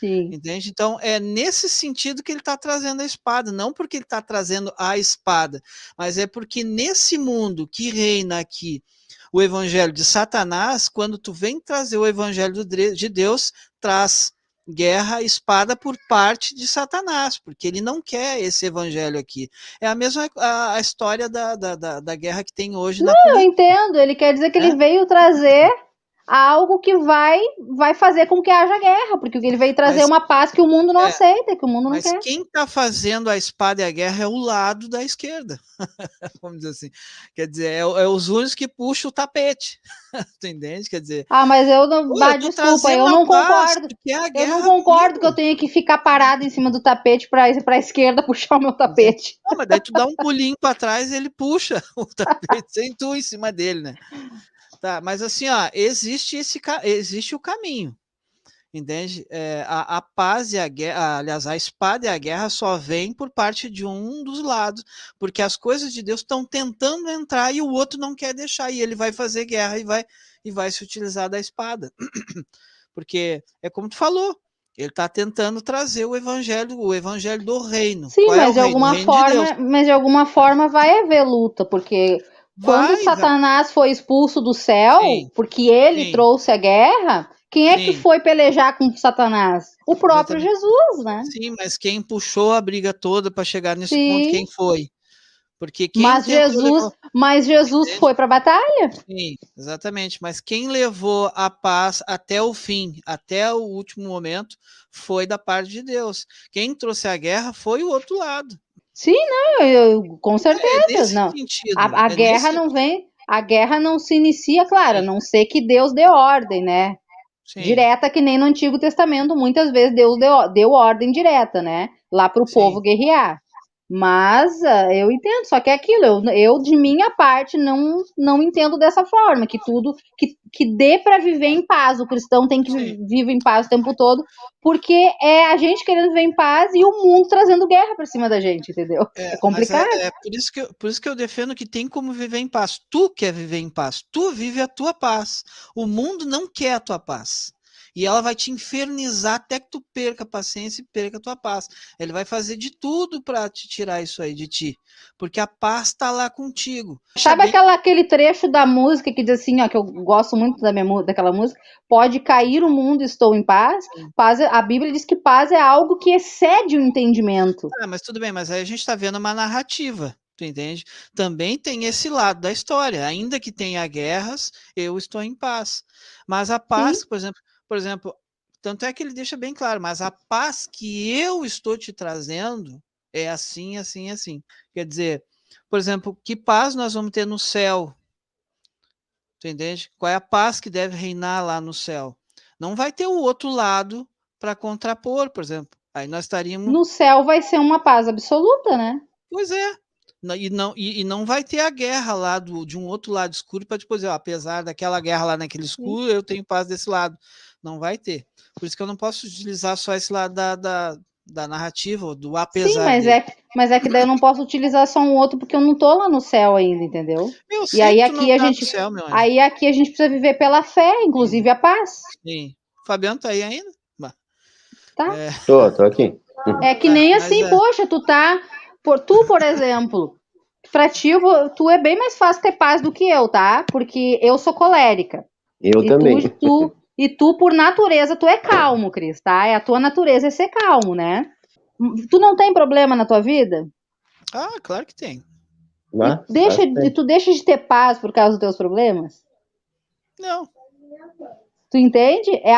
Sim. Entende? Então, é nesse sentido que ele está trazendo a espada, não porque ele está trazendo a espada, mas é porque nesse mundo que reina aqui o evangelho de Satanás, quando tu vem trazer o evangelho de Deus, traz guerra, espada por parte de Satanás, porque ele não quer esse evangelho aqui. É a mesma a história da guerra que tem hoje na Eu política. entendo, ele quer dizer que ele Né? veio trazer algo que vai fazer com que haja guerra, porque ele veio trazer Mas, uma paz que o mundo não aceita, que o mundo não mas quer. quem está fazendo a espada e a guerra é o lado da esquerda. Vamos dizer assim. Quer dizer, é os únicos que puxam o tapete. Tu entende? Quer dizer, Ah, mas eu não. pô, eu tô Desculpa, trazendo eu a não paz, concordo. porque é a Eu não guerra concordo que eu comigo. tenha que ficar parado em cima do tapete para a esquerda puxar o meu Entende? tapete. Não, mas daí tu dá um pulinho para trás e ele puxa o tapete sem tu em cima dele, né? Tá, mas assim, ó, existe o caminho. Entende? A paz e a guerra, aliás, a espada e a guerra só vem por parte de um dos lados, porque as coisas de Deus estão tentando entrar e o outro não quer deixar, e ele vai fazer guerra e vai se utilizar da espada. Porque é como tu falou, ele está tentando trazer o evangelho do reino. Sim, Qual é o reino? O reino de Deus. mas de alguma forma vai haver luta, porque quando Vai. Satanás foi expulso do céu, Sim, porque ele sim, trouxe a guerra, quem é que sim, foi pelejar com Satanás? O próprio exatamente. Jesus, né? Sim, mas quem puxou a briga toda para chegar nesse ponto, Sim, quem foi? Porque quem tentou levar. mas Jesus foi para a batalha? Sim, exatamente. Mas quem levou a paz até o fim, até o último momento, foi da parte de Deus. Quem trouxe a guerra foi o outro lado. Sim, não, com É certeza, nesse não. sentido. A É nesse guerra não sentido. vem, a guerra não se inicia, claro, a Sim, não ser que Deus dê ordem, né? sim, Direta, que nem no Antigo Testamento, muitas vezes Deus deu ordem direta, né? Lá para o sim. povo guerrear. Mas eu entendo, só que é aquilo, eu de minha parte não entendo dessa forma, que tudo que dê para viver em paz, o cristão tem que Sim. viver em paz o tempo todo, porque é a gente querendo viver em paz e o mundo trazendo guerra para cima da gente, entendeu? É Mas complicado. por isso que eu defendo que tem como viver em paz. Tu quer viver em paz, tu vive a tua paz. O mundo não quer a tua paz. E ela vai te infernizar até que tu perca a paciência e perca a tua paz. Ele vai fazer de tudo para te tirar isso aí de ti. Porque a paz está lá contigo. Deixa Sabe bem. aquele trecho da música que diz assim, ó, que eu gosto muito daquela música? Pode cair o mundo, estou em paz. Paz. A Bíblia diz que paz é algo que excede o entendimento. Ah, mas tudo bem, mas aí a gente está vendo uma narrativa. Tu entende? Também tem esse lado da história. Ainda que tenha guerras, eu estou em paz. Mas a Sim. paz, por exemplo, tanto é que ele deixa bem claro, mas a paz que eu estou te trazendo é assim, assim, assim. Quer dizer, por exemplo, que paz nós vamos ter no céu? Tu entende? Qual é a paz que deve reinar lá no céu? Não vai ter o outro lado para contrapor, por exemplo. Aí nós estaríamos. No céu vai ser uma paz absoluta, né? Pois é. E não vai ter a guerra lá de um outro lado escuro para depois dizer, ó, apesar daquela guerra lá naquele Sim. escuro, eu tenho paz desse lado. Não vai ter. Por isso que eu não posso utilizar só esse lado da narrativa, do Sim, apesar de. mas é que daí eu não posso utilizar só um outro porque eu não tô lá no céu ainda, entendeu? Eu E sei aí que tu não aqui a tá no gente, céu, meu anjo. aí aqui a gente precisa viver pela fé, Sim, inclusive a paz, sim. O Fabiano tá aí ainda? Bah, tá? É, Tô aqui. É que tá, nem mas assim, poxa, por exemplo, pra ti, tu é bem mais fácil ter paz do que eu, tá? Porque eu sou colérica. Eu E tu, também. por natureza, tu é calmo, Cris, tá? É a tua natureza é ser calmo, né? Tu não tem problema na tua vida? claro que tem. E tu deixa de ter paz por causa dos teus problemas? Não, Tu entende? sim, É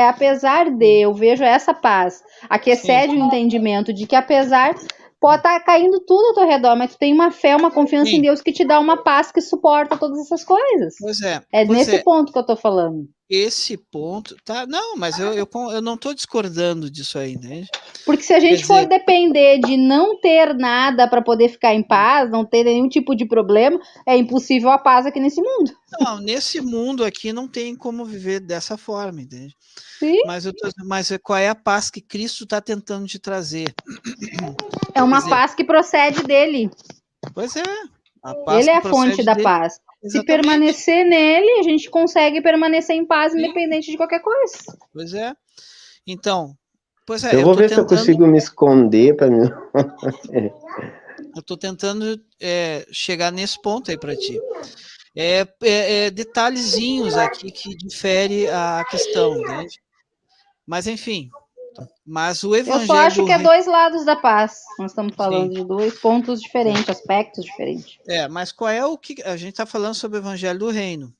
apesar de, eu vejo essa paz, a que sim, excede o entendimento de que apesar pode estar caindo tudo ao teu redor, mas tu tem uma fé, uma confiança em sim. Deus que te dá uma paz que suporta todas essas coisas. Pois é, É pois nesse é. ponto que eu tô falando. esse ponto, tá? Não, mas eu não estou discordando disso aí, né? Porque se a gente for depender de não ter nada para poder ficar em paz, não ter nenhum tipo de problema, é impossível a paz aqui nesse mundo. Não, nesse mundo aqui não tem como viver dessa forma, entende? Sim. Mas qual é a paz que Cristo está tentando te trazer? É uma paz que procede dele. Pois é. A paz Ele é a fonte da paz. Exatamente. Se permanecer nele, a gente consegue permanecer em paz, independente de qualquer coisa. Pois é. Então, pois é. Eu vou ver se eu consigo me esconder para mim. Eu estou tentando chegar nesse ponto aí para ti. Detalhezinhos aqui que difere a questão, entende? Mas enfim. Mas o evangelho. Eu só acho que é dois lados da paz. Nós estamos falando de dois pontos diferentes, aspectos diferentes. Mas qual é o que a gente está falando sobre o evangelho do reino?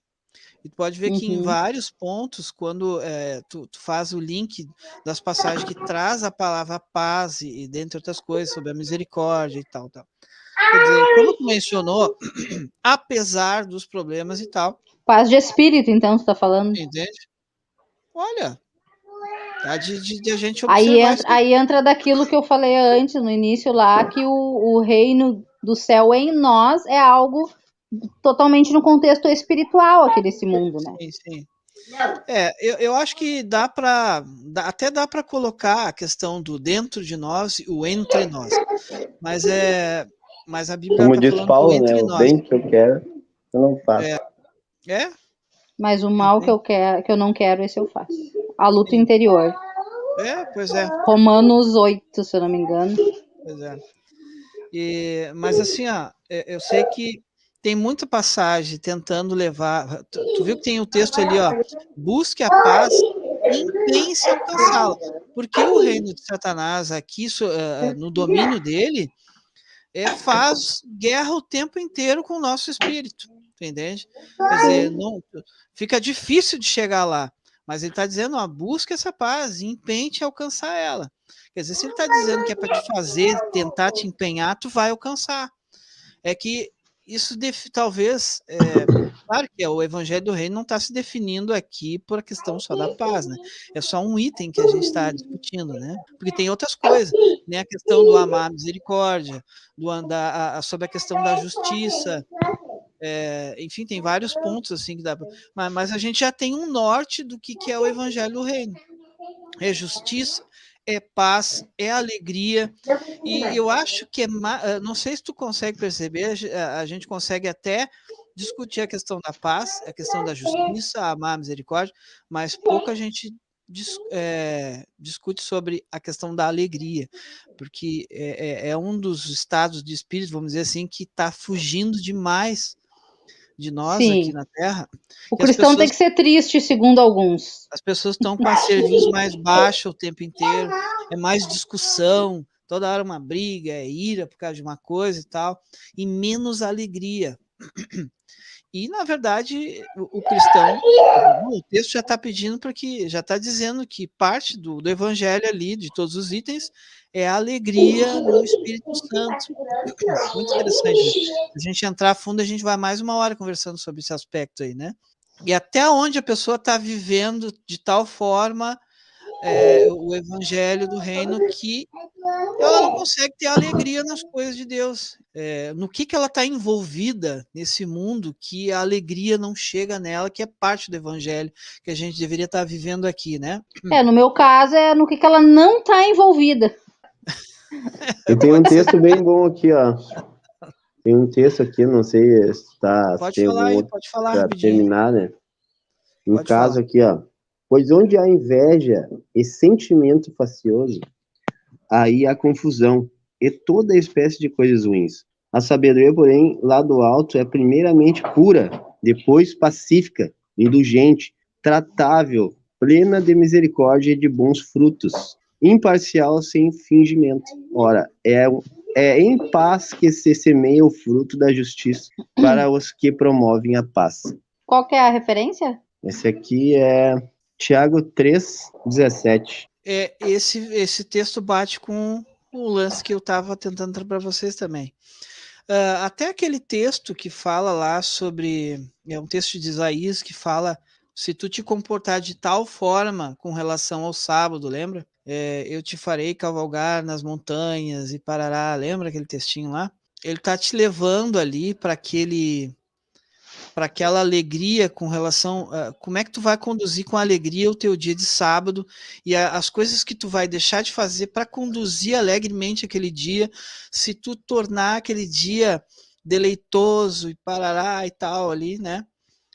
E tu pode ver que em vários pontos, quando tu faz o link das passagens que traz a palavra paz e dentre outras coisas, sobre a misericórdia e tal. Quer dizer, como tu mencionou, apesar dos problemas e tal. Paz de espírito, então, você está falando? Entende? Olha, de a gente observar aí entra daquilo que eu falei antes, no início lá, que o reino do céu em nós é algo totalmente no contexto espiritual aqui desse mundo, né? Sim. Eu acho que até dá para colocar a questão do dentro de nós e o entre nós. Mas a Bíblia como tá diz falando Paulo, do entre né? nós. O bem que eu quero, eu não faço. Mas o mal que eu não quero, esse eu faço. A luta interior. Pois é. Romanos 8, se eu não me engano. Pois é. Mas assim, eu sei que tem muita passagem tentando levar. Tu viu que tem o texto ali, ó. Busque a paz e empenhe-se em alcançá-la. Porque o reino de Satanás aqui, no domínio dele, faz guerra o tempo inteiro com o nosso espírito. Entende? Quer dizer, fica difícil de chegar lá. Mas ele está dizendo, ó, busca essa paz e empenhe-te em alcançar ela. Quer dizer, se ele está dizendo que é para te fazer, tentar te empenhar, tu vai alcançar. É que isso talvez, claro que o evangelho do reino não está se definindo aqui por a questão só da paz, né? É só um item que a gente está discutindo, né? Porque tem outras coisas, né? A questão do amar a misericórdia, sobre a questão da justiça, enfim, tem vários pontos assim que dá pra... mas a gente já tem um norte do que é o evangelho do reino. É justiça, é paz, é alegria, e eu acho que não sei se tu consegue perceber, a gente consegue até discutir a questão da paz, a questão da justiça, amar a misericórdia, mas pouco a gente discute sobre a questão da alegria, porque é um dos estados de espírito, vamos dizer assim, que está fugindo demais de nós aqui na Terra. O cristão tem que ser triste, segundo alguns. As pessoas estão com a serviço mais baixa o tempo inteiro, é mais discussão, toda hora uma briga, ira por causa de uma coisa e tal, e menos alegria. E, na verdade, o cristão, o texto já está pedindo já está dizendo que parte do evangelho ali, de todos os itens, é a alegria no Espírito Santo. Muito interessante. Se a gente entrar a fundo, a gente vai mais uma hora conversando sobre esse aspecto aí, né? E até onde a pessoa está vivendo de tal forma o evangelho do reino que ela não consegue ter alegria nas coisas de Deus. No que ela está envolvida nesse mundo que a alegria não chega nela, que é parte do evangelho que a gente deveria estar vivendo aqui, né? No meu caso, é no que ela não está envolvida. E tem um texto bem bom aqui, ó. Tem um texto aqui, não sei se está... Pode falar aí, pode falar rapidinho. Terminar, né? No caso aqui, ó. Pois onde há inveja e sentimento facioso, aí há confusão e toda espécie de coisas ruins. A sabedoria, porém, lá do alto, é primeiramente pura, depois pacífica, indulgente, tratável, plena de misericórdia e de bons frutos, imparcial, sem fingimento. Ora, é em paz que se semeia o fruto da justiça para os que promovem a paz. Qual que é a referência? Esse aqui é Tiago 3:17. Esse texto bate com o lance que eu estava tentando trazer para vocês também. Até aquele texto que fala lá sobre... É um texto de Isaías que fala se tu te comportar de tal forma com relação ao sábado, lembra? Eu te farei cavalgar nas montanhas e parará, lembra aquele textinho lá? Ele tá te levando ali para aquela alegria com relação a como é que tu vai conduzir com alegria o teu dia de sábado e as coisas que tu vai deixar de fazer para conduzir alegremente aquele dia, se tu tornar aquele dia deleitoso e parará e tal ali, né?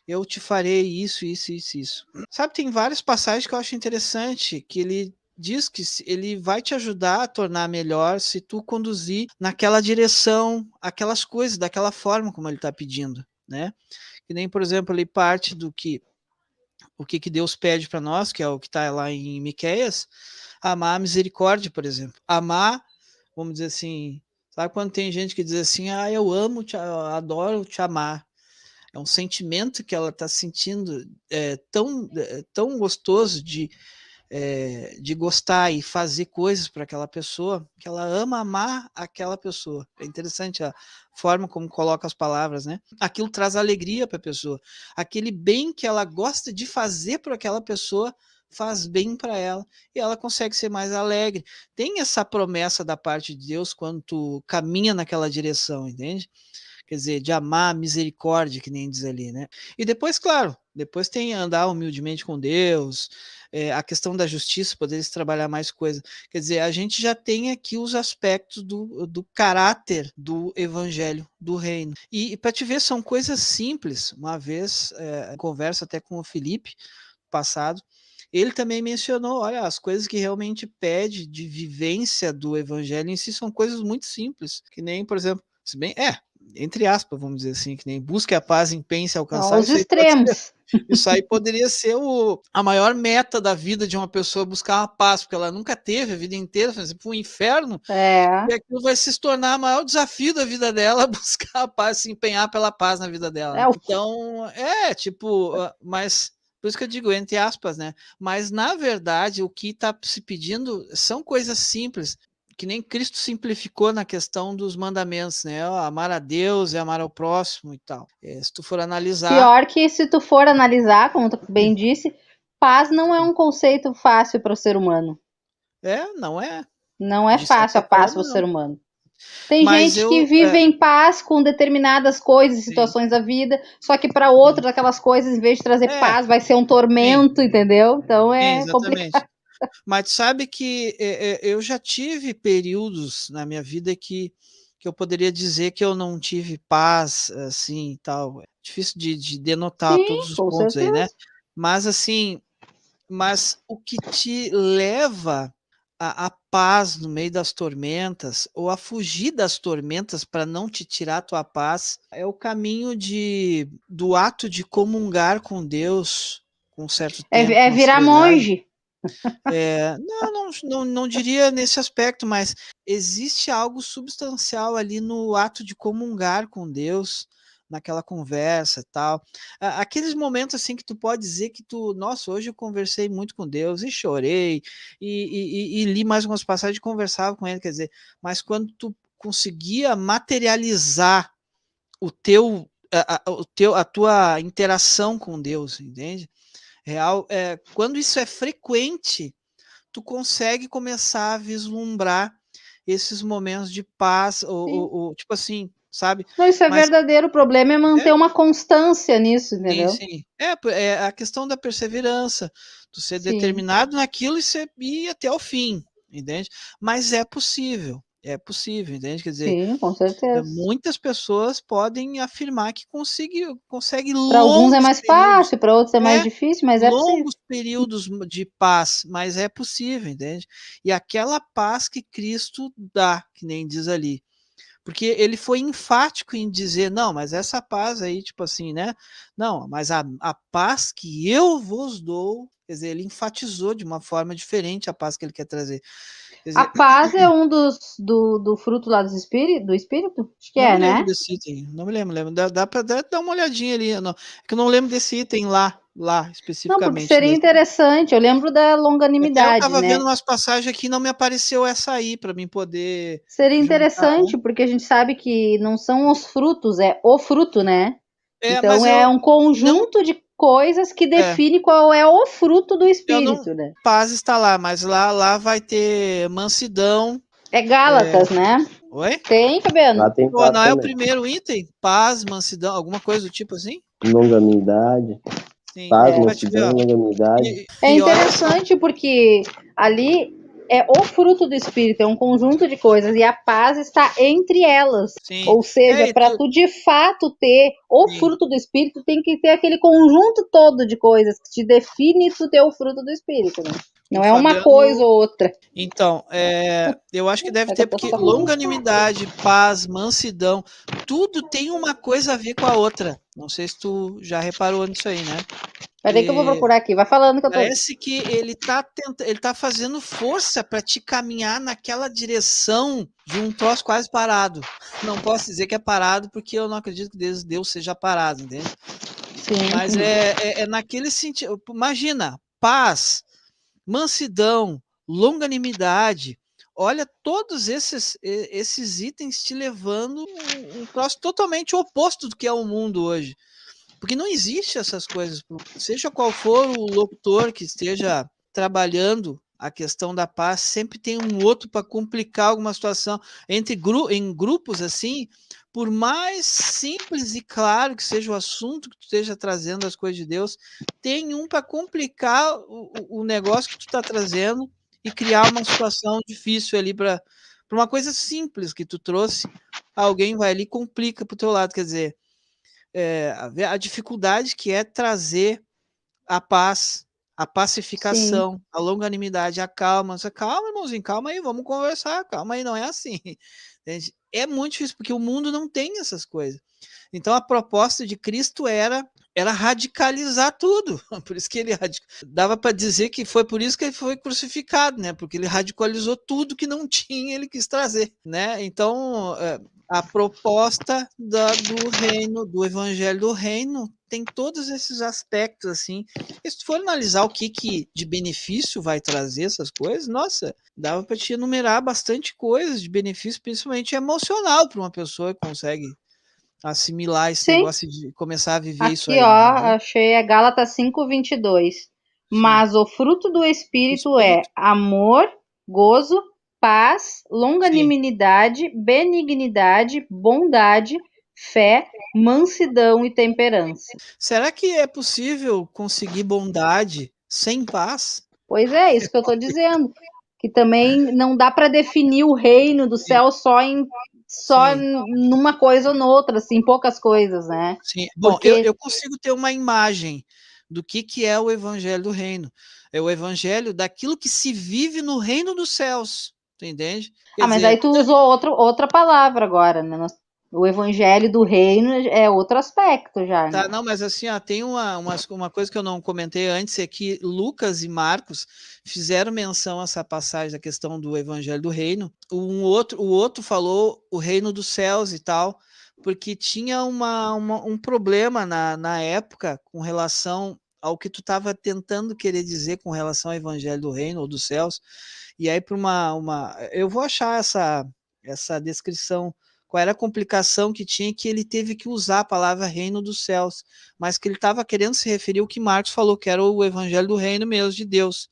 Eu te farei isso, isso, isso, isso. Sabe, tem várias passagens que eu acho interessante, que ele diz que ele vai te ajudar a tornar melhor se tu conduzir naquela direção, aquelas coisas, daquela forma como ele está pedindo, né? Que nem, por exemplo, ali parte do que o que Deus pede para nós, que é o que está lá em Miqueias, amar a misericórdia, por exemplo. Amar, vamos dizer assim, sabe quando tem gente que diz assim, eu amo, eu adoro te amar. É um sentimento que ela está sentindo tão gostoso de gostar e fazer coisas para aquela pessoa, que ela ama amar aquela pessoa. É interessante a forma como coloca as palavras, né? Aquilo traz alegria para a pessoa. Aquele bem que ela gosta de fazer para aquela pessoa faz bem para ela e ela consegue ser mais alegre. Tem essa promessa da parte de Deus quando tu caminha naquela direção, entende? Quer dizer, de amar a misericórdia, que nem diz ali, né? E depois, claro, depois tem andar humildemente com Deus, a questão da justiça, poder trabalhar mais coisas. Quer dizer, a gente já tem aqui os aspectos do caráter do evangelho, do reino. E para te ver, são coisas simples. Uma vez, conversa até com o Felipe, passado, ele também mencionou, olha, as coisas que realmente pede de vivência do evangelho em si são coisas muito simples, que nem, por exemplo, se bem, entre aspas, vamos dizer assim, que nem busque a paz, empenhe-se alcançar, Os extremos. isso aí poderia ser a maior meta da vida de uma pessoa, buscar uma paz, porque ela nunca teve a vida inteira, por exemplo, um inferno, e aquilo vai se tornar o maior desafio da vida dela, buscar a paz, se empenhar pela paz na vida dela. Então, mas por isso que eu digo, entre aspas, né? Mas, na verdade, o que está se pedindo são coisas simples, que nem Cristo simplificou na questão dos mandamentos, né? Amar a Deus e amar ao próximo e tal. Se tu for analisar... Pior que se tu for analisar, como tu bem disse, paz não é um conceito fácil para o ser humano. Não é. Não é fácil a paz para o ser humano. Tem Mas gente que vive em paz com determinadas coisas, situações da vida, só que para outras aquelas coisas, em vez de trazer paz, vai ser um tormento, entendeu? Então é complicado. Mas sabe que eu já tive períodos na minha vida que eu poderia dizer que eu não tive paz, assim, e tal. É difícil de denotar todos os pontos aí, né? Mas assim, o que te leva a paz no meio das tormentas, ou a fugir das tormentas para não te tirar a tua paz, é o caminho do ato de comungar com Deus com um certo tempo. É virar monge. Não diria nesse aspecto, mas existe algo substancial ali no ato de comungar com Deus, naquela conversa e tal. Aqueles momentos assim que tu pode dizer que nossa, hoje eu conversei muito com Deus e chorei e li mais umas passagens e conversava com ele, quer dizer, mas quando tu conseguia materializar a tua interação com Deus, entende? Real, quando isso é frequente, tu consegue começar a vislumbrar esses momentos de paz, ou tipo assim, sabe? Não, isso é verdadeiro, o problema é manter uma constância nisso, entendeu? Sim. É a questão da perseverança, tu ser determinado naquilo e ir até o fim, entende? Mas é possível, entende? Quer dizer, sim, com certeza. Muitas pessoas podem afirmar que consegue para alguns é mais fácil, para outros é mais difícil, mas é possível. Longos períodos de paz, mas é possível, entende? E aquela paz que Cristo dá, que nem diz ali. Porque ele foi enfático em dizer, não, mas essa paz aí, tipo assim, né? Não, mas a paz que eu vos dou, quer dizer, ele enfatizou de uma forma diferente a paz que ele quer trazer. Quer dizer, a paz é um do fruto lá do Espírito? Acho que não é, me lembro né? desse item, não me lembro. Dá para dar uma olhadinha ali. Não, é que eu não lembro desse item lá especificamente. Não, porque seria interessante. Eu lembro da longanimidade, eu estava né? vendo umas passagens aqui, não me apareceu essa aí para mim poder. Seria interessante, porque a gente sabe que não são os frutos, é o fruto, né? Então é um conjunto de coisas que define qual é o fruto do Espírito, né? Paz está lá, mas lá vai ter mansidão. É Gálatas, né? Oi? Tem, Fabiano? Lá tem Pô, paz não é o também. primeiro item? Paz, mansidão, alguma coisa do tipo assim? Longanimidade. Sim, Paz, pra te ver, mansidão, ó. longanimidade. É E olha, interessante porque ali é o fruto do Espírito, é um conjunto de coisas, e a paz está entre elas. sim. Ou seja, E para tu de fato ter o sim. fruto do Espírito, tem que ter aquele conjunto todo de coisas que te define tu ter o fruto do Espírito, né? Não O é uma Fabiano, coisa ou outra. então, eu acho que deve É que ter, eu tô porque só- longanimidade, paz, mansidão, tudo tem uma coisa a ver com a outra. Não sei se tu já reparou nisso aí, né? Peraí que eu vou procurar aqui. Vai falando que eu tô. Parece que ele tá fazendo força para te caminhar naquela direção de um troço quase parado. Não posso dizer que é parado, porque eu não acredito que Deus seja parado, entende? Sim. Mas é naquele sentido. Imagina, paz, mansidão, longanimidade. Olha, todos esses itens te levando um troço totalmente oposto do que é o mundo hoje. Porque não existe essas coisas. Seja qual for o locutor que esteja trabalhando a questão da paz, sempre tem um outro para complicar alguma situação. Em grupos assim, por mais simples e claro que seja o assunto que tu esteja trazendo as coisas de Deus, tem um para complicar o negócio que tu está trazendo e criar uma situação difícil ali para uma coisa simples que tu trouxe. Alguém vai ali e complica para o teu lado. Quer dizer, a dificuldade que é trazer a paz, a pacificação, a longanimidade, a calma. Calma, irmãozinho, calma aí, vamos conversar, calma aí, não é assim. Entende? É muito difícil, porque o mundo não tem essas coisas. Então a proposta de Cristo era radicalizar tudo. Por isso que ele dava para dizer que foi por isso que ele foi crucificado, né? Porque ele radicalizou tudo que não tinha, ele quis trazer, né? Então a proposta do reino, do evangelho do reino, tem todos esses aspectos assim. E se tu for analisar o que de benefício vai trazer essas coisas, nossa, dava para te enumerar bastante coisas de benefício, principalmente emocional, para uma pessoa que consegue assimilar esse Sim. negócio de começar a viver isso Aqui, aí, ó, entendeu? achei a Gálatas 5:22. Sim. Mas o fruto do Espírito é Espírito, amor, gozo, paz, sim. longanimidade, benignidade, bondade, fé, mansidão e temperança. Será que é possível conseguir bondade sem paz? Pois é, isso que eu tô dizendo. Que também não dá para definir o reino do Sim, céu só sim, numa coisa ou noutra, assim, poucas coisas, né? sim. Bom, Porque eu consigo ter uma imagem do que é o evangelho do reino. É o evangelho daquilo que se vive no reino dos céus. Tu entende? Quer mas aí dizer, tu usou outra palavra agora, né? O evangelho do reino é outro aspecto já, tá, né? não, mas assim, ó, tem uma coisa que eu não comentei antes, é que Lucas e Marcos fizeram menção a essa passagem da questão do Evangelho do Reino. O outro falou o reino dos céus e tal, porque tinha um problema na época com relação ao que tu estava tentando querer dizer com relação ao Evangelho do Reino ou dos céus. E aí, para eu vou achar essa descrição, qual era a complicação que tinha, que ele teve que usar a palavra reino dos céus, mas que ele estava querendo se referir ao que Marcos falou, que era o evangelho do reino mesmo de Deus.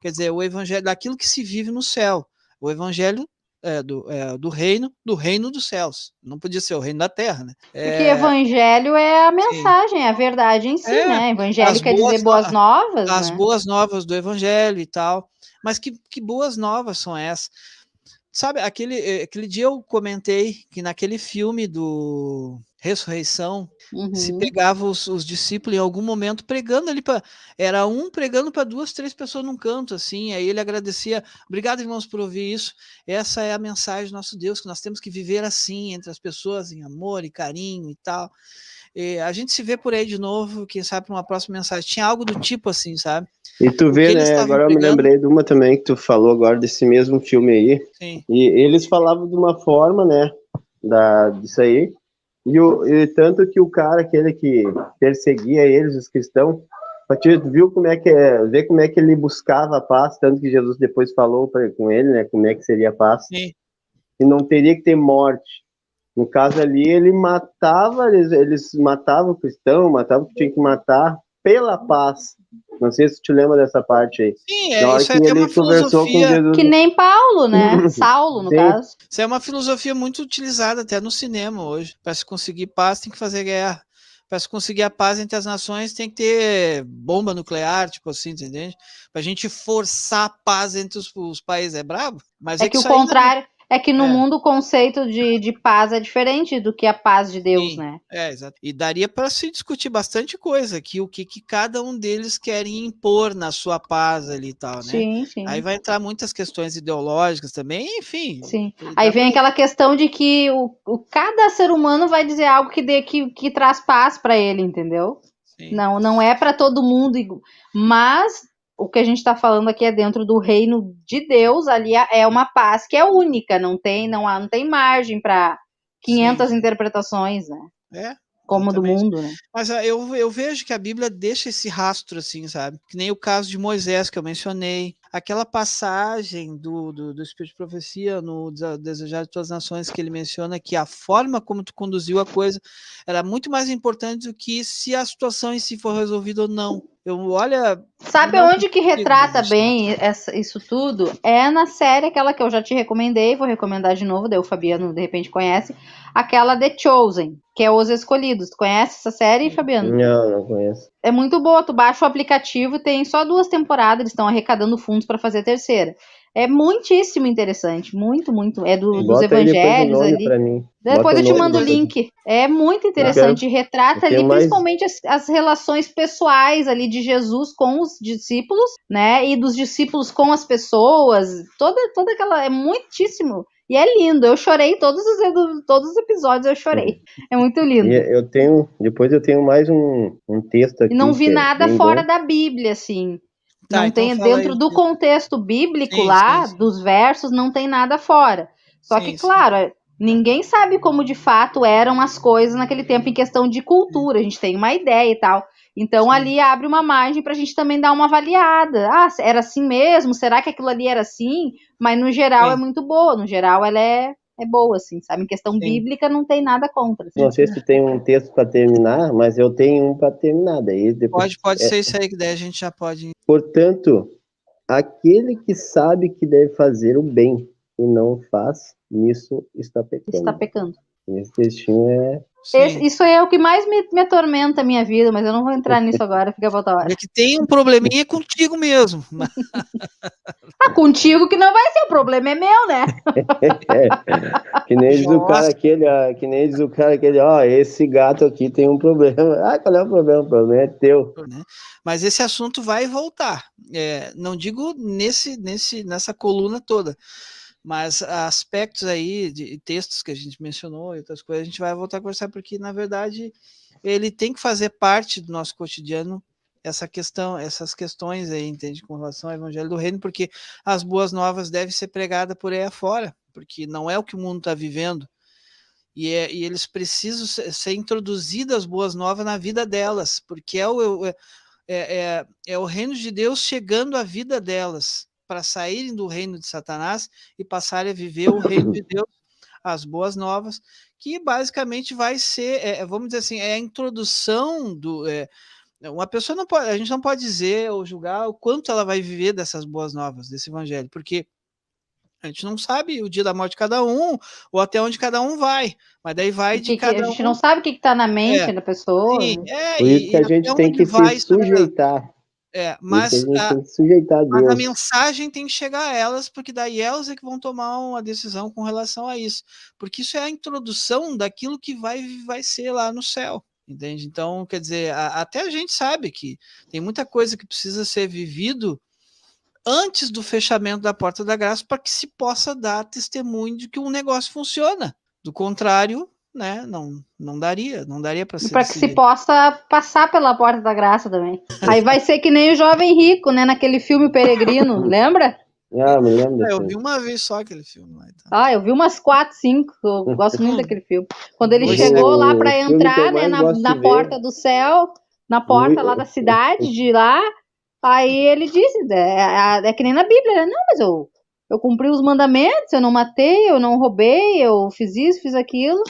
Quer dizer, o evangelho daquilo que se vive no céu. O evangelho do reino dos céus. Não podia ser o reino da terra, né? Porque evangelho é a Sim. mensagem, é a verdade em si, É, né? Evangelho as quer dizer boas, boas novas, as né? boas novas do evangelho e tal. Mas que boas novas são essas? Sabe, aquele dia eu comentei que naquele filme do Ressurreição, se Uhum. pegava os discípulos em algum momento pregando ali para. Era um pregando para duas, três pessoas num canto, assim. Aí ele agradecia. Obrigado, irmãos, por ouvir isso. Essa é a mensagem do nosso Deus, que nós temos que viver assim, entre as pessoas, em amor e carinho e tal. E a gente se vê por aí de novo, quem sabe para uma próxima mensagem. Tinha algo do tipo assim, sabe? E tu O que vê, eles né? estavam Agora eu me pregando, lembrei de uma também que tu falou agora desse mesmo filme aí. sim, E eles falavam de uma forma, né? Disso aí. E tanto que o cara, aquele que perseguia eles, os cristãos, viu como é que vê como é que ele buscava a paz, tanto que Jesus depois falou com ele, né? Como é que seria a paz. sim, E não teria que ter morte. No caso ali, ele matava, eles matavam o cristão, matavam o que tinha que matar, pela paz. Não sei se tu te lembra dessa parte aí. Sim, Na hora isso que aí é uma ele conversou com filosofia. Jesus. Que nem Paulo, né? Saulo, no Sim. caso. Isso é uma filosofia muito utilizada até no cinema hoje. Para se conseguir paz, tem que fazer guerra. Para se conseguir a paz entre as nações, tem que ter bomba nuclear, tipo assim, entende? Para a gente forçar a paz entre os países. É brabo? Mas É é que o isso aí não. contrário, é que no É. mundo o conceito de paz é diferente do que a paz de Deus, Sim, né? exato. E daria para se discutir bastante coisa aqui, o que cada um deles querem impor na sua paz ali e tal, né? Sim, Aí sim, vai entrar muitas questões ideológicas também, enfim. sim. Dá Aí vem pra... aquela questão de que cada ser humano vai dizer algo que traz paz para ele, entendeu? Sim, Não é para todo mundo, mas o que a gente está falando aqui é dentro do reino de Deus, ali é uma paz que é única, não tem margem para sim, 500 interpretações, né? é, Como do exatamente. mundo, né? Mas eu vejo que a Bíblia deixa esse rastro assim, sabe? Que nem o caso de Moisés que eu mencionei. Aquela passagem do Espírito de Profecia no Desejar de Todas as Nações que ele menciona que a forma como tu conduziu a coisa era muito mais importante do que se a situação em si for resolvida ou não. Olha, Sabe não onde que consigo retrata desistir. bem isso tudo? É na série, aquela que eu já te recomendei, vou recomendar de novo, daí o Fabiano de repente conhece, aquela The Chosen, que é Os Escolhidos. Tu conhece essa série, Fabiano? Não conheço. É muito boa, tu baixa o aplicativo, tem só 2 temporadas, eles estão arrecadando fundos para fazer a terceira. É muitíssimo interessante, muito. É dos Bota aí depois o evangelhos nome ali. pra mim. Depois Bota o eu te nome mando o depois. link. É muito Eu interessante. Retrata tenho ali mais. principalmente as relações pessoais ali de Jesus com os discípulos, né? E dos discípulos com as pessoas. Toda aquela. É muitíssimo. E é lindo. Eu chorei todos os episódios, eu chorei. É muito E lindo. depois eu tenho mais um texto E não aqui vi que é nada bem fora bom. da Bíblia, assim. Tá, Não então tem, fala dentro aí. do contexto bíblico Sim, sim, lá, sim. dos versos, não tem nada fora. Só que, Sim, sim. claro, ninguém sabe como de fato eram as coisas naquele tempo em questão de cultura. A gente tem uma ideia e tal. Então, Sim. ali abre uma margem para a gente também dar uma avaliada. Ah, era assim mesmo? Será que aquilo ali era assim? Mas, no geral, é Sim, muito boa. No geral, ela é boa, assim, sabe? Em questão sim. bíblica, não tem nada contra. Assim. Não sei se tu tem um texto para terminar, mas eu tenho um para terminar. Daí depois, Pode ser isso aí, que daí a gente já pode. portanto, aquele que sabe que deve fazer o bem e não faz, nisso está Está pecando. pecando. Esse textinho é. Sim. Isso é o que mais me atormenta a minha vida, mas eu não vou entrar nisso agora, fica pra outra hora. É que tem um probleminha contigo mesmo. Ah, contigo que não vai ser, o problema é meu, né? Que nem diz o cara Nossa, aquele, ó, esse gato aqui tem um problema. Ah, qual é o problema? O problema é teu. né? Mas esse assunto vai voltar. Não digo nessa coluna toda, mas aspectos aí de textos que a gente mencionou e outras coisas, a gente vai voltar a conversar, porque, na verdade, ele tem que fazer parte do nosso cotidiano essas questões aí, entende, com relação ao Evangelho do Reino, porque as boas novas devem ser pregadas por aí afora, porque não é o que o mundo está vivendo, e eles precisam ser introduzidas as boas novas na vida delas, porque é o reino de Deus chegando à vida delas, para saírem do reino de Satanás e passarem a viver o reino de Deus, as boas novas, que basicamente vai ser, vamos dizer assim, é a introdução do. Uma pessoa não pode, a gente não pode dizer ou julgar o quanto ela vai viver dessas boas novas, desse evangelho, porque a gente não sabe o dia da morte de cada um, ou até onde cada um vai, mas daí vai de A cada gente um. não sabe o que tá na mente É, da pessoa. sim, Né? Por isso que e a até gente tem onde que se vai isso. sujeitar. Por isso que a Mas gente tem que sujeitar a a Deus. mensagem tem que chegar a elas, porque daí elas é que vão tomar uma decisão com relação a isso. Porque isso é a introdução daquilo que vai ser lá no céu, entende? Então, quer dizer, até a gente sabe que tem muita coisa que precisa ser vivido antes do fechamento da porta da graça para que se possa dar testemunho de que um negócio funciona. Do contrário, né, não daria para ser Para que desse se jeito. possa passar pela porta da graça também. Aí vai ser que nem o jovem rico, né? Naquele filme Peregrino, lembra? Ah, me lembro desse Eu filme. vi uma vez só aquele filme lá. Então. Ah, eu vi umas 4, 5, eu gosto muito daquele filme. Quando ele Pois chegou lá para O filme que eu entrar, né, mais gosto na de ver. porta do céu, na porta lá da cidade, de lá, aí ele disse, é que nem na Bíblia, né? Não, mas eu cumpri os mandamentos, eu não matei, eu não roubei, eu fiz isso, fiz aquilo,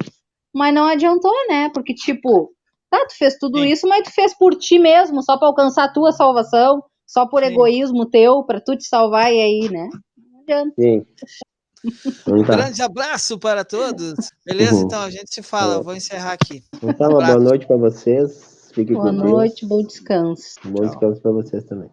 mas não adiantou, né? Porque, tipo, Tá, tu fez tudo Sim. isso, mas tu fez por ti mesmo, só para alcançar a tua salvação, só por Sim. egoísmo teu, para tu te salvar, e aí, né? Não adianta. Sim. Então tá. Grande abraço para todos. Beleza? Uhum. Então a gente se fala. Eu vou encerrar aqui. Então, uma boa noite para vocês. Fiquem Boa com noite, Deus. bom descanso. Bom descanso para vocês também.